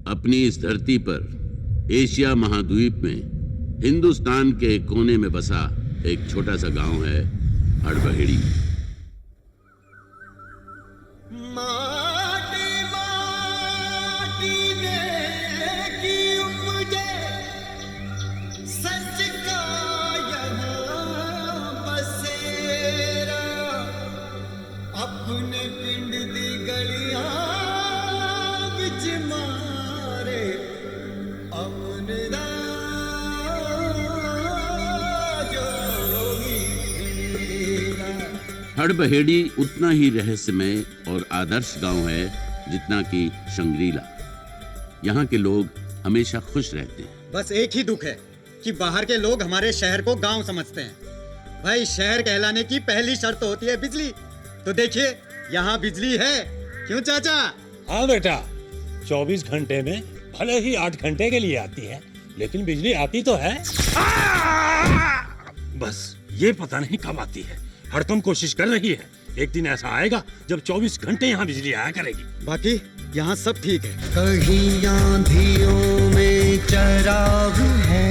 अपनी इस धरती पर एशिया महाद्वीप में हिंदुस्तान के एक कोने में बसा एक छोटा सा गांव है हड़बहेड़ी। हड़बहेड़ी उतना ही रहस्यमय और आदर्श गांव है जितना कि शंग्रीला। यहाँ के लोग हमेशा खुश रहते हैं। बस एक ही दुख है कि बाहर के लोग हमारे शहर को गांव समझते हैं। भाई, शहर कहलाने की पहली शर्त होती है बिजली। तो देखिए, यहाँ बिजली है। क्यों चाचा? हाँ बेटा, 24 घंटे में भले ही 8 घंटे के लिए आती है, लेकिन बिजली आती तो है। बस ये पता नहीं कब आती है। हरदम कोशिश कर रही है। एक दिन ऐसा आएगा जब 24 घंटे यहाँ बिजली आया करेगी। बाकी यहाँ सब ठीक है। कहीं आंधियों में चराग है,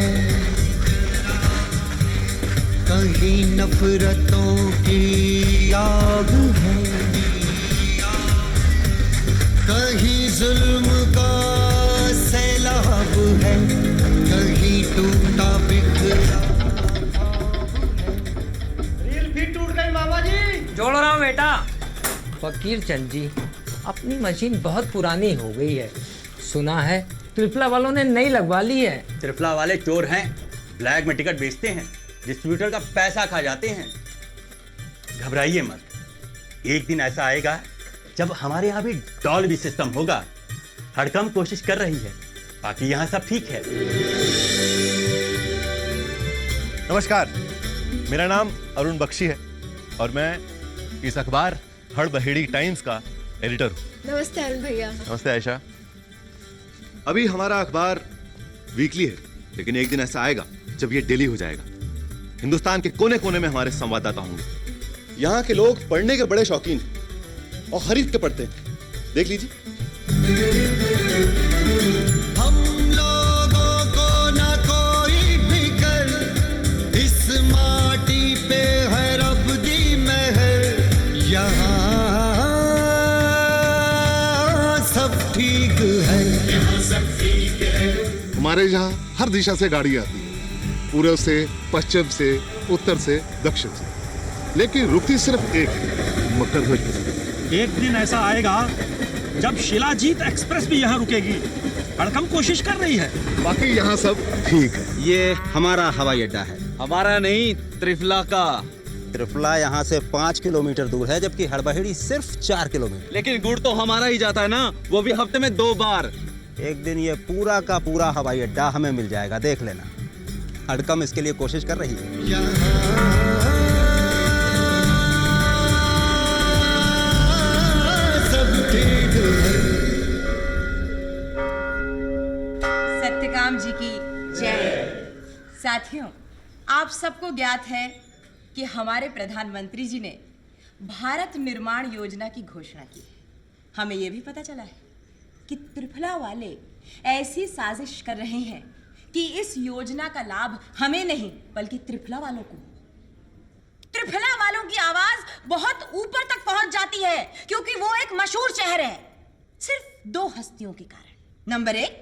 कहीं नफरतों की आग है, कहीं जुल्म का सैलाब है, कहीं टूटा बिखरा। जोड़ रहा हूँ बेटा। फकीर चंद जी, अपनी मशीन बहुत पुरानी हो गई है। सुना है त्रिफला वालों ने नई लगवा ली है। त्रिफला वाले चोर हैं, ब्लैक में टिकट बेचते हैं, डिस्ट्रीब्यूटर का पैसा खा जाते हैं। घबराइए मत, एक दिन ऐसा आएगा जब हमारे यहाँ भी डॉल्बी सिस्टम होगा। हरदम कोशिश कर रही है, बाकी यहाँ सब ठीक है। नमस्कार, मेरा नाम अरुण बख्शी है और मैं इस अखबार हड़बहेड़ी टाइम्स का एडिटर हूँ। नमस्ते अरुण भैया। नमस्ते आयशा। अभी हमारा अखबार वीकली है, लेकिन एक दिन ऐसा आएगा जब ये डेली हो जाएगा। हिंदुस्तान के कोने कोने में हमारे संवाददाता होंगे। यहाँ के लोग पढ़ने के बड़े शौकीन हैं और खरीद के पढ़ते हैं। देख लीजिए। हम लोगों को न कोई फिकर, इस माटी पे है रब दी मेहर। यहाँ सब ठीक है। हमारे यहाँ हर दिशा से गाड़ी आती है, पूर्व से, पश्चिम से, उत्तर से, दक्षिण से, लेकिन रुकती सिर्फ एक है, मकरध्वज। एक दिन ऐसा आएगा जब शिलाजीत एक्सप्रेस भी यहाँ रुकेगी। हरदम कोशिश कर रही है। बाकी यहाँ सब ठीक है। ये हमारा हवाई अड्डा है। हमारा नहीं, त्रिफला का। त्रिफला यहाँ से 5 किलोमीटर दूर है, जबकि हड़बहेड़ी सिर्फ 4 किलोमीटर। लेकिन गुड़ तो हमारा ही जाता है ना, वो भी हफ्ते में 2 बार। एक दिन ये पूरा का पूरा हवाई अड्डा हमें मिल जाएगा, देख लेना। हड़कम इसके लिए कोशिश कर रही है। सत्यकाम जी की जय। साथियों, आप सबको ज्ञात है कि हमारे प्रधानमंत्री जी ने भारत निर्माण योजना की घोषणा की है। हमें यह भी पता चला है कि त्रिफला वाले ऐसी साजिश कर रहे हैं कि इस योजना का लाभ हमें नहीं बल्कि त्रिफला वालों को। त्रिफला वालों की आवाज बहुत ऊपर तक पहुंच जाती है क्योंकि वो एक मशहूर शहर है, सिर्फ 2 हस्तियों के कारण। नंबर 1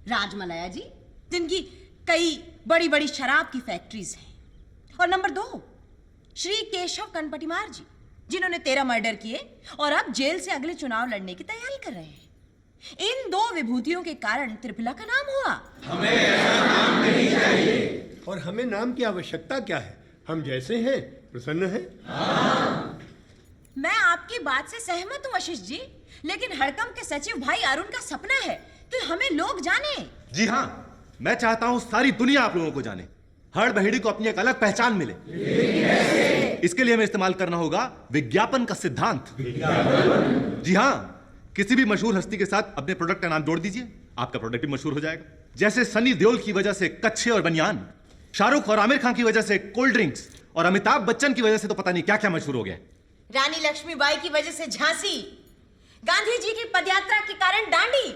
राजमलया जी, जिनकी कई बड़ी बड़ी शराब की फैक्ट्रीज हैं, और नंबर 2 श्री केशव कनपटीमार जी, जिन्होंने 13 मर्डर किए और अब जेल से अगले चुनाव लड़ने की तैयारी कर रहे हैं। इन 2 विभूतियों के कारण त्रिफला का नाम हुआ। हमें ऐसा नाम नहीं चाहिए। और हमें नाम की आवश्यकता क्या है? हम जैसे हैं प्रसन्न हैं। हाँ। मैं आपकी बात से सहमत हूँ आशीष जी, लेकिन हड़कम के सचिव भाई अरुण का सपना है कि हमें लोग जाने। जी हाँ, मैं चाहता हूँ सारी दुनिया आप लोगों को जाने, हड़बहेड़ी को अपनी एक अलग पहचान मिले। इसके लिए हमें इस्तेमाल करना होगा विज्ञापन का सिद्धांत। जी हाँ, किसी भी मशहूर हस्ती के साथ अपने प्रोडक्ट का नाम जोड़ दीजिए, आपका प्रोडक्ट भी मशहूर हो जाएगा। जैसे सनी देओल की वजह से कच्छे और बनियान, शाहरुख और आमिर खान की वजह से कोल्ड ड्रिंक्स, और अमिताभ बच्चन की वजह से तो पता नहीं क्या क्या मशहूर हो गया। रानी लक्ष्मीबाई की वजह से झांसी, गांधी जी की पदयात्रा के कारण दांडी,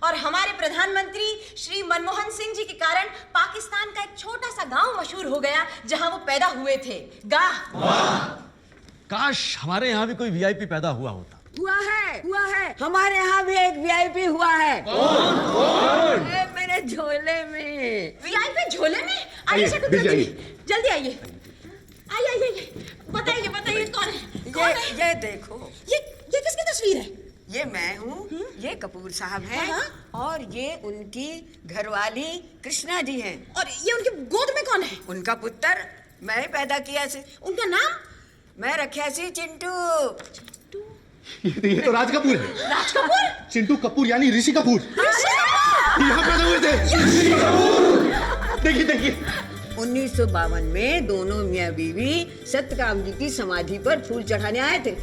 और हमारे प्रधानमंत्री श्री मनमोहन सिंह जी के कारण पाकिस्तान का एक छोटा सा गांव मशहूर हो गया जहां वो पैदा हुए थे। काश हमारे यहाँ भी कोई वीआईपी पैदा हुआ होता। हुआ है हमारे यहाँ भी एक वीआईपी हुआ है। कौन? मेरे झोले में। वीआईपी झोले में? आइए शकुंतला जी, जल्दी आइए। आइए बताइए कौन है? ये देखो, ये किसकी तस्वीर है? ये मैं हूँ, ये कपूर साहब हैं और ये उनकी घरवाली कृष्णा जी हैं। और ये उनकी गोद में कौन है? उनका पुत्र मैं पैदा किया से। उनका नाम? मैं रखा सी चिंटू। ये तो राज कपूर है। राज कपूर? चिंटू कपूर यानी ऋषि कपूर। यहाँ पैदा हुए थे। देखिए 1952 में दोनों मियाँ बीवी सत्यकाम जी की समाधि पर फूल चढ़ाने आए थे।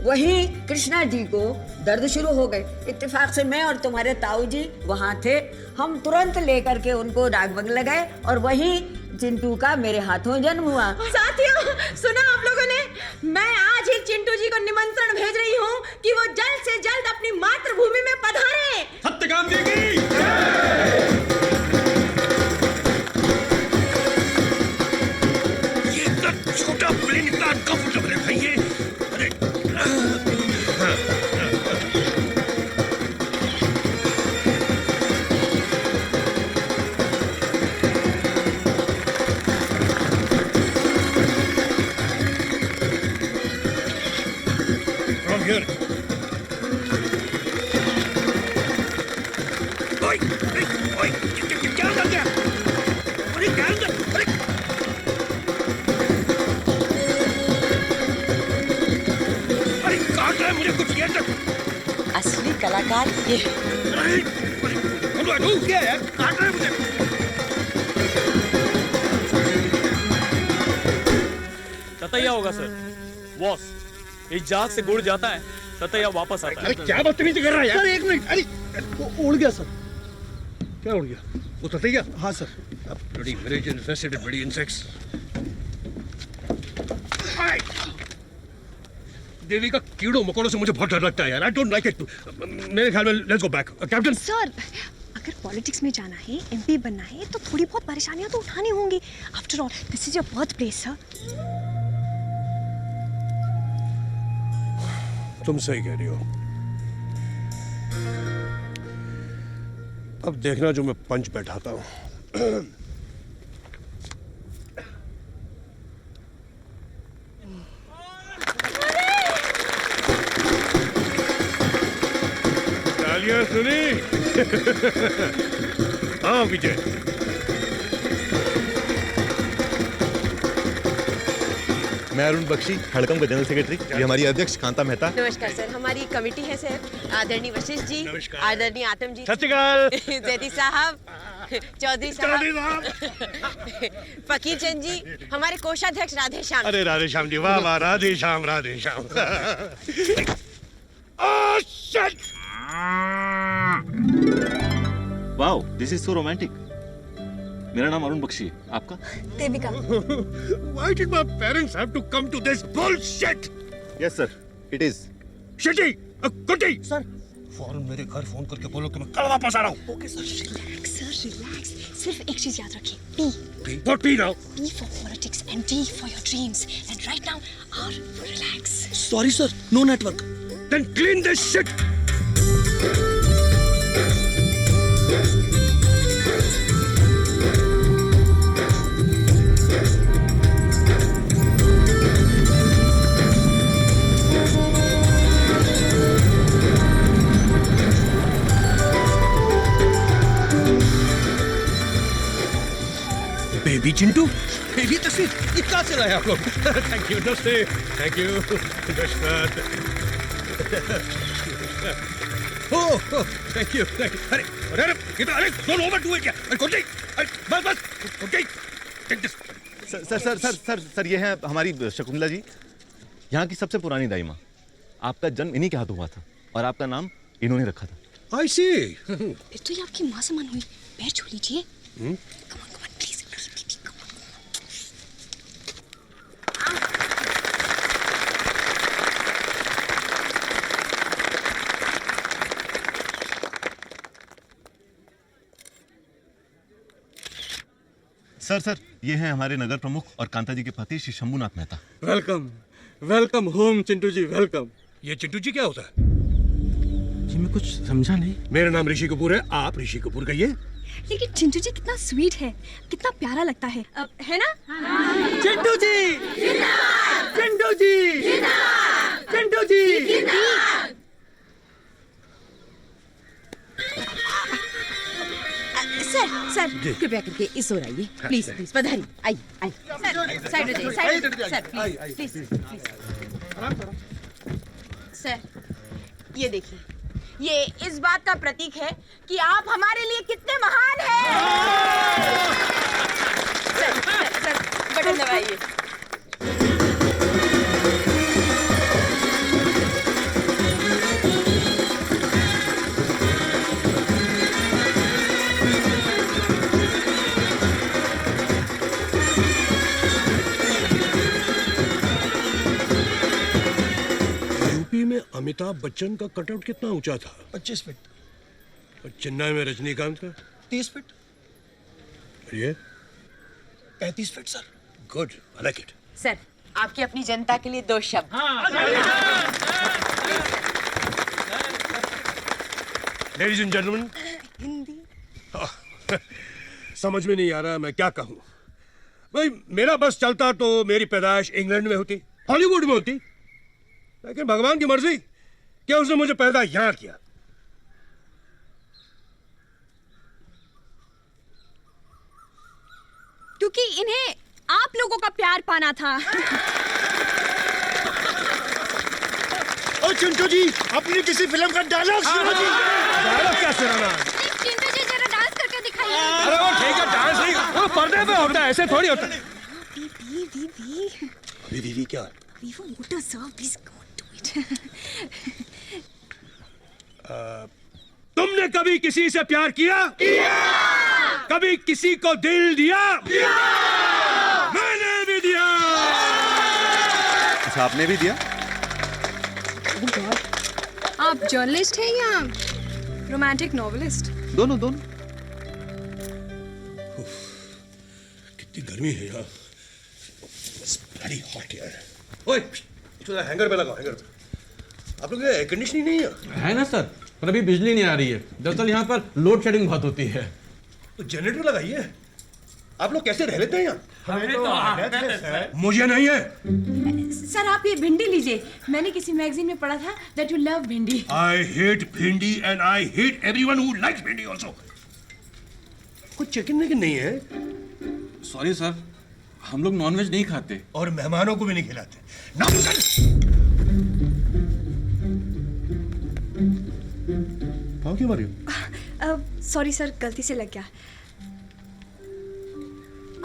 वहीं कृष्णा जी को दर्द शुरू हो गए। इत्तेफाक से मैं और तुम्हारे ताऊ जी वहाँ थे। हम तुरंत लेकर के उनको डाक बंगला गए और वहीं चिंटू का मेरे हाथों जन्म हुआ। साथियों, सुना आप लोगों ने? मैं आज ही चिंटू जी को निमंत्रण भेज रही हूँ कि वो जल्द से जल्द अपनी मातृभूमि में पधारें। सत्यकाम जी की ये इतना छोटा प्लेन इतना अनकंफर्टेबल है भाई ये। From here. ओए, क्या कर दिया? अरे क्या कर दिया? अरे काट रहा है मुझे कुछ ये तक। असली कलाकार ये है। क्या है? काट रहा है मुझे। ततैया होगा सर। बॉस, इस जहाज से गुड़ जाता है, ततैया वापस आता है। अरे क्या बदतमीजी कर रहा है यार? एक मिनट, अरे वो उड़ गया सर। क्या उड़ गया? वो ततैया? हाँ sir. Bloody village infested with bloody insects. देवी का कीड़ों मकोड़ों से मुझे बहुत डर लगता है यार। I don't like it. मेरे ख्याल में let's go back. Captain. Sir, अगर पॉलिटिक्स में जाना है, एमपी बनना है, तो थोड़ी बहुत परेशानियां तो उठानी होंगी। After all, this is your birth place sir. तुम सही कह रही हो। अब देखना जो मैं पंच बैठाता हूँ। तालियां सुनी? हाँ विजय। मैं अरुण बख्शी, हड़कम का जनरल सेक्रेटरी। ये हमारी अध्यक्ष कांता मेहता। नमस्कार सर, हमारी कमेटी है सर। आदरणीय वशिष्ठ जी, आदरणीय आतम जी, सत श्री अकाल। जैदी साहब, चौधरी साहब, फकीर चंद जी, हमारे कोषाध्यक्ष राधे श्याम। अरे राधे श्याम जी, वाह वाह, Radhe Shyam Radhe Shyam. Wow, this is so romantic. मेरा नाम अरुण बख्शी है, आपका? Devika. Why did my parents have to come to this bullshit? Yes sir, it is. Shitty, कुटी। सर, फौरन मेरे घर फोन करके बोलो कि मैं कल वापस आ रहा हूँ। Okay sir, relax. सिर्फ एक चीज याद रखिए, P What P now? for politics and D for your dreams. And right now, R for relax. Sorry sir, no network. Then clean this shit. Baby Chintu, baby तस्वीर, ये कहाँ से लाए आप लोग? थैंक यू, नमस्ते, थैंक यू, नमस्कार। Oh, thank you. अरे ये तो, अरे डोंट ओवरडू इट क्या? अरे कुटी, अरे बस कुटी, टेक दिस। सर ये है हमारी शकुंतला जी, यहाँ की सबसे पुरानी दाई माँ। आपका जन्म इन्हीं के हाथों हुआ था और आपका नाम इन्होंने रखा था। आई सी। फिर तो ये आपकी माँ समान हुई। पैर छू लीजिए। सर ये हैं हमारे नगर प्रमुख और कांता जी के पति Shri Shambhunath Mehta. Welcome welcome home Chintu ji, welcome. ये चिंटू जी क्या होता है? जी मैं कुछ समझा नहीं। मेरा नाम ऋषि कपूर है, आप ऋषि कपूर कहिए। लेकिन चिंटू जी कितना स्वीट है, कितना प्यारा लगता है, है ना? चिंटू जी, चिंटू जी, चिंटू जी। सर कृपया करके इस ओर आइए, प्लीज प्लीज, पधारिए, आइए आइए। सर साइड हो जाइए, साइड हो जाइए, सर प्लीज प्लीज। सर ये देखिए, ये इस बात का प्रतीक है कि आप हमारे लिए कितने महान हैं। सर बटन दबाइए। यूपी में अमिताभ बच्चन का कटआउट कितना ऊंचा था? 25 फीट। और चेन्नई में रजनीकांत का? 30 फीट। ये 35 feet sir. Good, I like it. Sir आपकी अपनी जनता के लिए 2 शब्द। Ladies and gentleman, Hindi. समझ में नहीं आ रहा मैं क्या कहूं। भाई मेरा बस चलता तो मेरी पैदाइश इंग्लैंड में होती, हॉलीवुड में होती, लेकिन भगवान की मर्जी कि उसने मुझे पैदा यहां किया। क्योंकि इन्हें आप लोगों का प्यार पाना था। ओ चिंटू जी, अपनी किसी फिल्म का डायलॉग सुनो जी। डायलॉग क्या सुनाना? चिंटू जी जरा डांस करके दिखाइए। अरे वो ठीक है, डांस नहीं, वो पर्दे पे होता है, ऐसे थोड़ी होता है। वी क्या? We want to serve this. Go do it. तुमने कभी किसी से प्यार किया? कभी किसी को दिल दिया? मैंने भी दिया। अच्छा, आपने भी दिया? आप जर्नलिस्ट हैं या रोमांटिक नॉवेलिस्ट? दोनों। कितनी गर्मी है यार। It's bloody hot यार। ओए, इसको हैंगर पे लगाओ, हैंगर पे। आप लोग एयर कंडीशनिंग नहीं है? है ना सर, पर अभी बिजली नहीं आ रही है। दरअसल यहाँ पर लोड शेडिंग बहुत होती है। तो जनरेटर लगाइए। आप लोग कैसे रह लेते हैं यहाँ? हमें तो आदत है सर। मुझे नहीं है। सर आप ये भिंडी लीजिए, मैंने किसी मैगजीन में पढ़ा था that you love भिंडी। I hate भिंडी and I hate everyone who likes भिंडी also। कुछ चिकन लेकिन नहीं है? सॉरी सर, हम लोग नॉनवेज नहीं खाते। और मेहमानों को भी नहीं खिलाते। नॉनसेंस! How क्यों मारी हो? सॉरी सर, गलती से लग गया।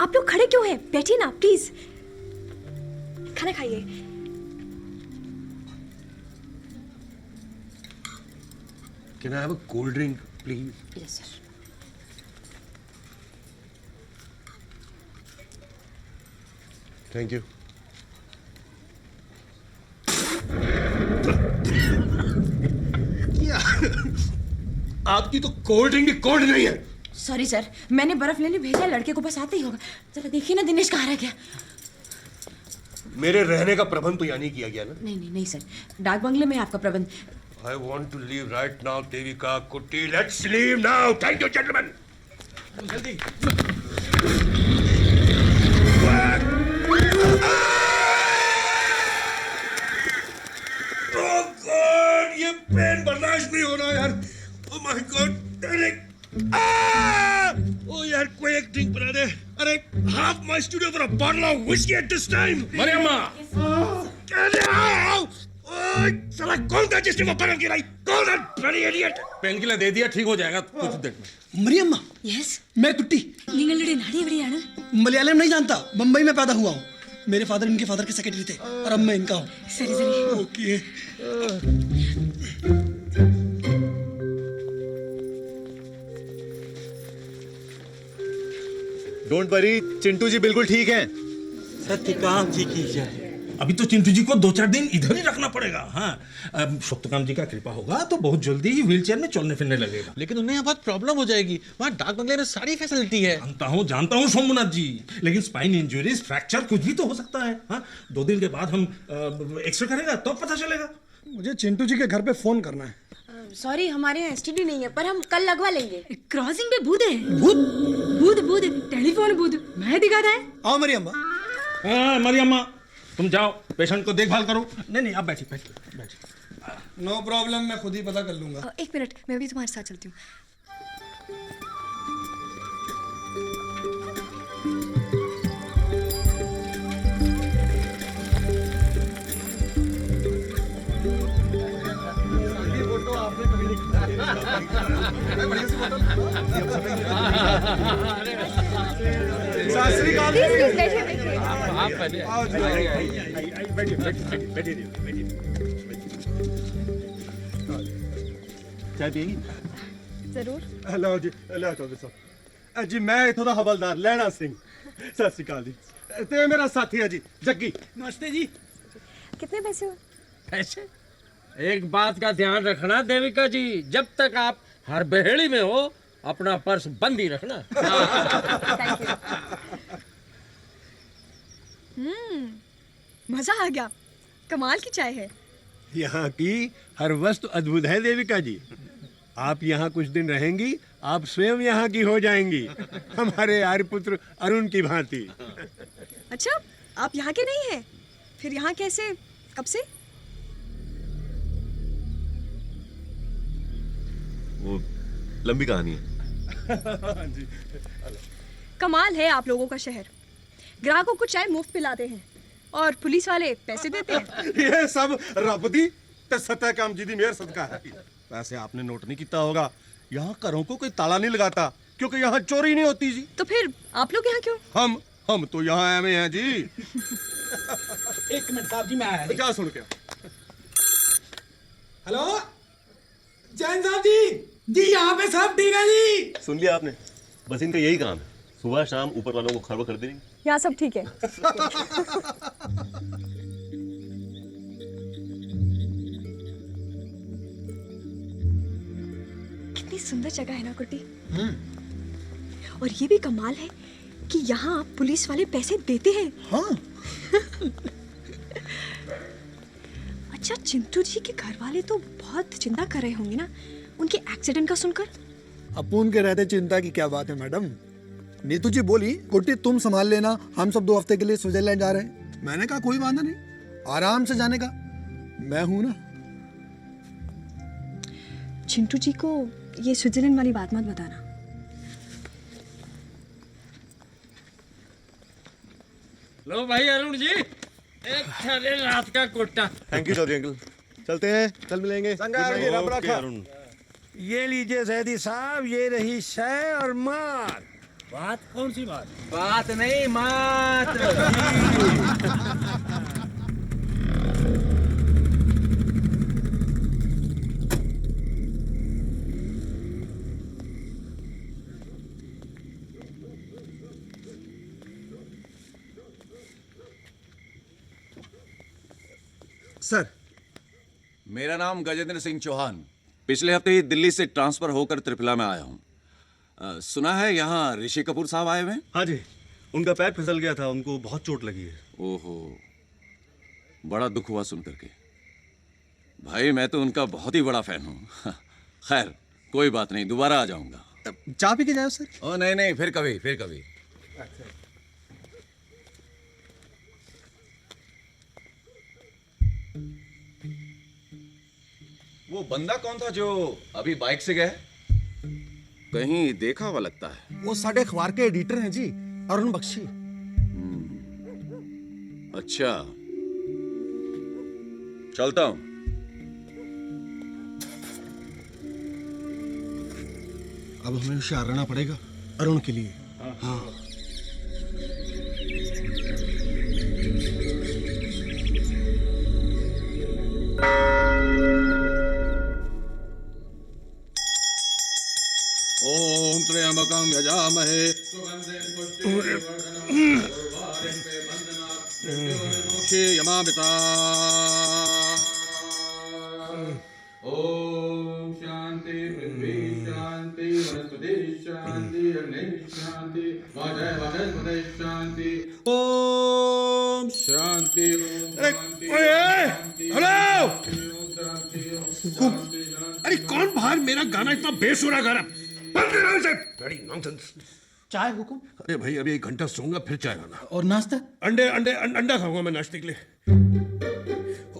आप लोग खड़े क्यों हैं? बैठिए ना प्लीज, खाना खाइए। Can I have a cold drink, please? Yes, sir. Thank you. आपकी तो कोल्ड ड्रिंक भी कोल्ड नहीं है। सॉरी सर, मैंने बर्फ लेने भेजा, लड़के को बस आते ही होगा। जरा देखिए ना दिनेश कहाँ रह गया। मेरे रहने का प्रबंध तो यहाँ नहीं किया गया ना? नहीं सर, डाक बंगले में आपका प्रबंध। I want to leave right now, Devika, कुट्टी, let's leave now. Thank you, gentlemen. जल्दी। Oh God, ये पेन बर्दाश्त नहीं हो रहा यार। Oh my God, oh यार, कोई एक ड्रिंक बना दे। अरे, half my studio for a bottle of whiskey at this time. Mariyamma. साला कौन था जिसने वो बर्फ गिराई? कौन है? bloody idiot. पेन किलर दे दिया, ठीक हो जाएगा कुछ देर में। मरियम्मा। यस मैं कुट्टी। निंगलड़े नाड़ी एवड़ियाണ്। मलयालम नहीं जानता, मुंबई में पैदा हुआ हूँ। मेरे फादर इनके फादर के सेक्रेटरी थे और अब मैं इनका हूँ। सरी सरी। ओके। डोंट वरी, चिंटू जी बिल्कुल ठीक हैं। सत्य काम जी की जय। अभी तो चिंटू जी को 2-4 दिन इधर ही रखना पड़ेगा। हाँ, अब सप्तकाम जी का कृपा होगा तो बहुत जल्दी ही व्हीलचेयर में चलने फिरने लगेगा। लेकिन उन्हें यहाँ बहुत प्रॉब्लम हो जाएगी, वहाँ डाक बंगले में सारी फैसिलिटी है। जानता हूँ सोमनाथ जी, लेकिन स्पाइन इंजरीज, फ्रैक्चर कुछ भी तो हो सकता है। हाँ, 2 दिन के बाद हम एक्सरे करेगा तो पता चलेगा। मुझे चिंटू जी के घर पे फोन करना है। सॉरी, हमारे यहाँ एसटीडी नहीं है, पर हम कल लगवा लेंगे। क्रॉसिंग पे भूत है। भूत टेलीफोन भूत, मैं दिखाता है। आओ मेरी अम्मा। हाँ मरियम्मा, तुम जाओ पेशेंट को देखभाल करो। नहीं आप बैठिए। नो प्रॉब्लम, मैं खुद ही पता कर लूंगा। 1 मिनट, मैं भी तुम्हारे साथ चलती हूँ। चाय पिएगी? जरूर। हेलो जी, हेलो चौधरी साहब जी, मैं इथों दा हवलदार लैना सिंह। सत श्री अकाल जी। ते मेरा साथी है जी जग्गी। नमस्ते जी। कितने पैसे हो? पैसे? एक बात का ध्यान रखना देविका जी, जब तक आप हर बहेड़ी में हो अपना पर्स बंद ही रखना। मजा आ गया, कमाल की चाय है। यहाँ की हर वस्तु अद्भुत है देविका जी। आप यहाँ कुछ दिन रहेंगी, आप स्वयं यहाँ की हो जाएंगी, हमारे आर्यपुत्र अरुण की भांति। अच्छा, आप यहाँ के नहीं हैं? फिर यहाँ कैसे, कब से? वो लंबी कहानी है। कमाल है आप लोगों का शहर। ग्राहकों को चाय मुफ्त पिलाते हैं और पुलिस वाले पैसे देते हैं। ये सब रब दी ते सतकाम जी दी मेहर सदका है। वैसे आपने नोट नहीं किया होगा, यहाँ घरों को कोई ताला नहीं लगाता, क्योंकि यहाँ चोरी नहीं होती जी। तो फिर आप लोग यहाँ क्यों? हम तो यहाँ एवं हैं जी। 1 मिनट साहब जी, मैं आया। क्या सुन के? हेलो जैन साहब जी, यहाँ पे सब ठीक है जी। सुन लिया आपने? बस इनका यही काम है, सुबह शाम ऊपर वालों को खबर कर देंगे। यहाँ सब ठीक है। कितनी सुंदर जगह है ना कुट्टी। और ये भी कमाल है कि यहाँ पुलिस वाले पैसे देते हैं। हाँ। अच्छा, चिंटू जी के घर वाले तो बहुत चिंता कर रहे होंगे ना उनके एक्सीडेंट का सुनकर। अपून के रहते चिंता की क्या बात है मैडम। नीतू जी बोली गुट्टी तुम संभाल लेना, हम सब 2 हफ्ते के लिए स्विट्जरलैंड जा रहे हैं। मैंने कहा कोई बात नहीं, आराम से जाने का, मैं हूं ना। चिंटू जी को ये स्विट्जरलैंड वाली बात मत बताना। लो भाई अरुण जी, एक थाने रात का कोटा। थैंक यू चौधरी अंकल, चलते हैं, कल मिलेंगे। ये लीजिए जैदी साहब, ये रही शय और मात। बात कौन सी बात? बात नहीं, मात। सर, मेरा नाम गजेंद्र सिंह चौहान, पिछले हफ्ते ही दिल्ली से ट्रांसफर होकर त्रिपुरा में आया हूँ। सुना है यहाँ ऋषि कपूर साहब आए हुए हैं? हाँ जी, उनका पैर फिसल गया था, उनको बहुत चोट लगी है। ओहो, बड़ा दुख हुआ सुन करके। भाई मैं तो उनका बहुत ही बड़ा फैन हूँ। खैर कोई बात नहीं, दोबारा आ जाऊंगा। चाय पी के जाओ सर। ओ नहीं, फिर कभी। वो बंदा कौन था जो अभी बाइक से गया? कहीं देखा हुआ लगता है। वो साढ़े अखबार के एडिटर हैं जी, अरुण बख्शी। अच्छा, चलता हूं। अब हमें होशियार रहना पड़ेगा अरुण के लिए। हाँ। ओम त्र्यंबकं यजामहे यमामिता ओम शांति पृथ्वी शांति वनस्पति शांति अग्नि शांति वनस्पति शांति ओम शांति हेलो अरे कौन बाहर मेरा गाना इतना बेसुरा गा रहा बंद करो इसे बड़ी नॉनसेंस चाय हुकुम। अरे भाई अभी 1 घंटा सोऊंगा फिर चाय खाना और नाश्ता? अंडा खाऊंगा मैं नाश्ते के लिए।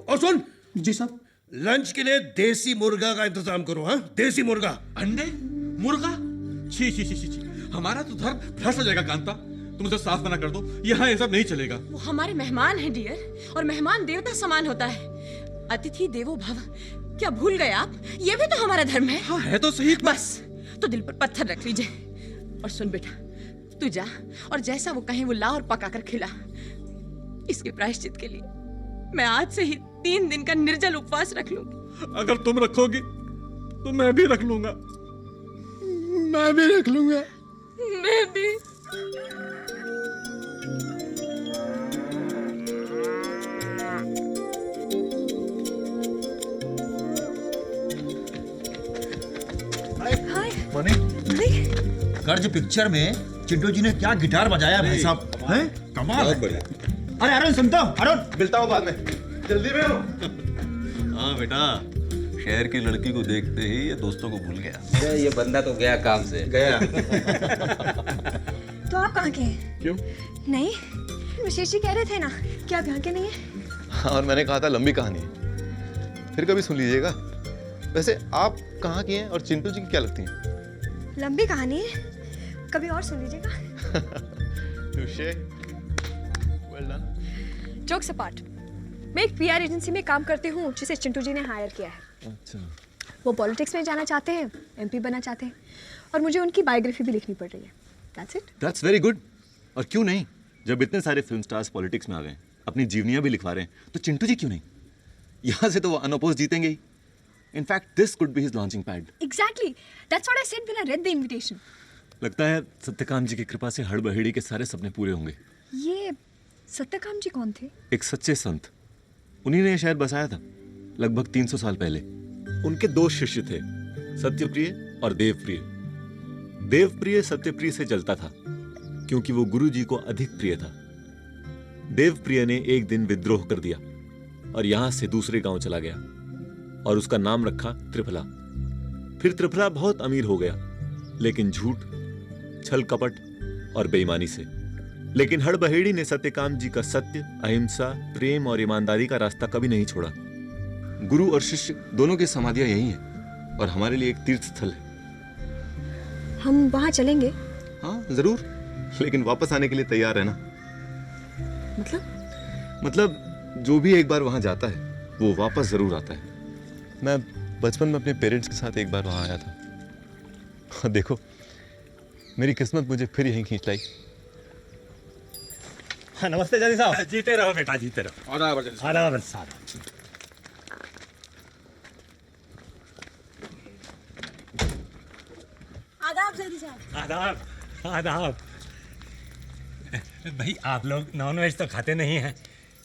और सुन जी साहब, लंच के लिए देसी मुर्गा का इंतजाम करो। हाँ देसी मुर्गा। अंडे मुर्गा छी छी छी छी छी। हमारा तो धर्म भ्रष्ट हो जाएगा कांता। तुम उसे साफ मना कर दो, यहाँ ये सब नहीं चलेगा। वो हमारे मेहमान हैं डियर, और मेहमान देवता समान होता है। अतिथि देवो भव, क्या भूल गए आप? ये भी तो हमारा धर्म है। हाँ है तो सही। बस तो दिल पर पत्थर रख लीजिए। और सुन बेटा, तू जा और जैसा वो कहे वो ला और पका कर खिला। इसके प्रायश्चित के लिए मैं आज से ही 3 दिन का निर्जल उपवास रख लूंगी। अगर तुम रखोगी तो मैं भी रख लूंगा। मैं भी रख लूंगा। मैं भी। मनी कर्ज पिक्चर में चिंटू जी ने क्या गिटार बजाया भाई साहब, हैं? कमाल है। अरे अरुण सुनता हूँ, अरुण मिलता हूँ बाद में, जल्दी में हो। हाँ बेटा, शहर की लड़की को देखते ही ये दोस्तों को भूल गया। ये बंदा तो गया काम से। गया। तो आप कहाँ के हैं? क्यों? नहीं, विशेष जी कह रहे थे ना कि आप यहाँ के नहीं हैं। और मैंने कहा था लंबी कहानी है, फिर कभी सुन लीजिएगा। वैसे आप कहाँ की हैं और चिंटू जी की क्या लगती हैं? लंबी कहानी है, कभी और सुन लीजिएगा। well done. जोक्स अपार्ट, मैं एक पीआर एजेंसी में काम करती हूँ जिसे चिंटू जी ने हायर किया है। अच्छा। वो पॉलिटिक्स में जाना चाहते हैं, एमपी बनना चाहते हैं, और मुझे उनकी बायोग्राफी भी लिखनी पड़ रही है। That's it. That's very good. और क्यों नहीं, जब इतने सारे फिल्म स्टार्स पॉलिटिक्स में आ गए, अपनी जीवनियां भी लिखवा रहे हैं, तो चिंटू जी क्यों नहीं? यहाँ से तो वो अनअपोज जीतेंगे ही। In fact, this could be his launching pad. Exactly. That's what I said when I read the invitation. लगता है सत्यकाम जी की कृपा से हड़बड़ेड़ी के सारे सपने पूरे होंगे। ये सत्यकाम जी कौन थे? एक सच्चे संत, उन्हीं ने शहर बसाया था लगभग 300 साल पहले। उनके 2 शिष्य थे, सत्यप्रिय और देवप्रिय। देवप्रिय सत्यप्रिय से जलता था क्योंकि वो गुरु जी को अधिक प्रिय था। देवप्रिय ने एक दिन विद्रोह कर दिया और यहां से दूसरे गांव चला गया और उसका नाम रखा त्रिफला। फिर त्रिफला बहुत अमीर हो गया, लेकिन झूठ, छल कपट और बेईमानी से। लेकिन हड़बहेड़ी ने सत्यकाम जी का सत्य, अहिंसा, प्रेम और ईमानदारी का रास्ता कभी नहीं छोड़ा। गुरु और शिष्य दोनों की समाधियां यही हैं और हमारे लिए एक तीर्थ स्थल है। हम वहां चलेंगे? हाँ जरूर, लेकिन वापस आने के लिए तैयार है ना? मतलब जो भी एक बार वहां जाता है वो वापस जरूर आता है। मैं बचपन में अपने पेरेंट्स के साथ एक बार वहां आया था और देखो मेरी किस्मत मुझे फिर यहीं खींच लाई। हाँ, नमस्ते जल्दी साहब। जीते रहो बेटा, जीते रहो। आदाब साहब। आदाब जल्दी साहब। आदाब आदाब। भाई आप लोग नॉन वेज तो खाते नहीं हैं,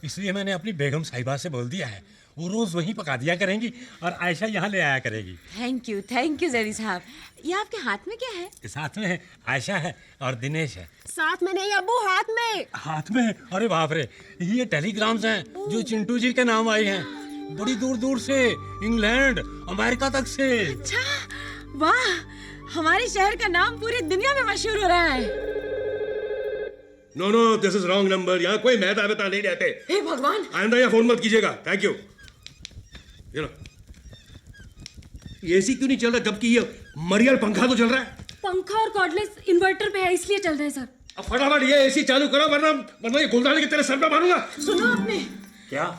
इसलिए मैंने अपनी बेगम साहिबा से बोल दिया है, वो रोज वहीं पका दिया करेंगी और आयशा यहाँ ले आया करेगी। थैंक यू जैदी साहब। ये आपके हाथ में क्या है? साथ में आयशा है और दिनेश है। साथ में नहीं अब्बू, हाथ में। हाथ में? अरे बाप रे, ये टेलीग्राम्स हैं जो चिंटू जी के नाम आए हैं, बड़ी दूर दूर से, इंग्लैंड, अमेरिका तक से। अच्छा, वाह, हमारे शहर का नाम पूरी दुनिया में मशहूर हो रहा है। No, this is wrong number. यहाँ कोई मेहता वेहता नहीं रहते। हे भगवान, आइंदा यहाँ फोन मत कीजिएगा। Thank you. ये एसी क्यों नहीं चल रहा जबकि ये मरियल पंखा तो चल रहा है? पंखा और कॉर्डलेस इन्वर्टर पे है, इसलिए चल रहे हैं सर। अब फटाफट ये एसी चालू करो, वरना ये गुलदानी के तेरे सर पे मारूंगा। सुनो आपने। क्या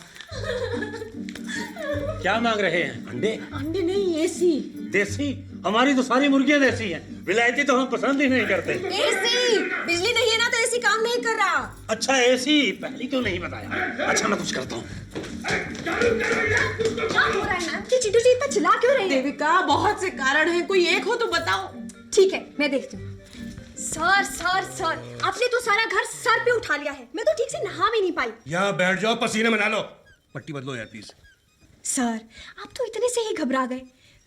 क्या मांग रहे हैं? अंडे? अंडे नहीं, एसी। देसी? हमारी तो सारी मुर्गियां देसी हैं, विलायती तो हम पसंद ही नहीं करते। एसी, बिजली नहीं है ना तो एसी काम नहीं कर रहा। अच्छा एसी, पहले क्यों नहीं बताया? अच्छा मैं कुछ करता हूँ। क्या हो रहा है मैम? कि चिंटू जी इतना चिल्ला क्यों रही है? देविका, बहुत से कारण हैं, कोई एक हो तो बताओ। ठीक है, मैं देखती हूँ। सर सर सर, आपने तो सारा घर सर पे उठा लिया है। मैं तो ठीक से नहा भी नहीं पाई। यहाँ बैठ जाओ, पसीने में नहा लो। पट्टी बदलो यार प्लीज। सर आप तो इतने से ही घबरा गए।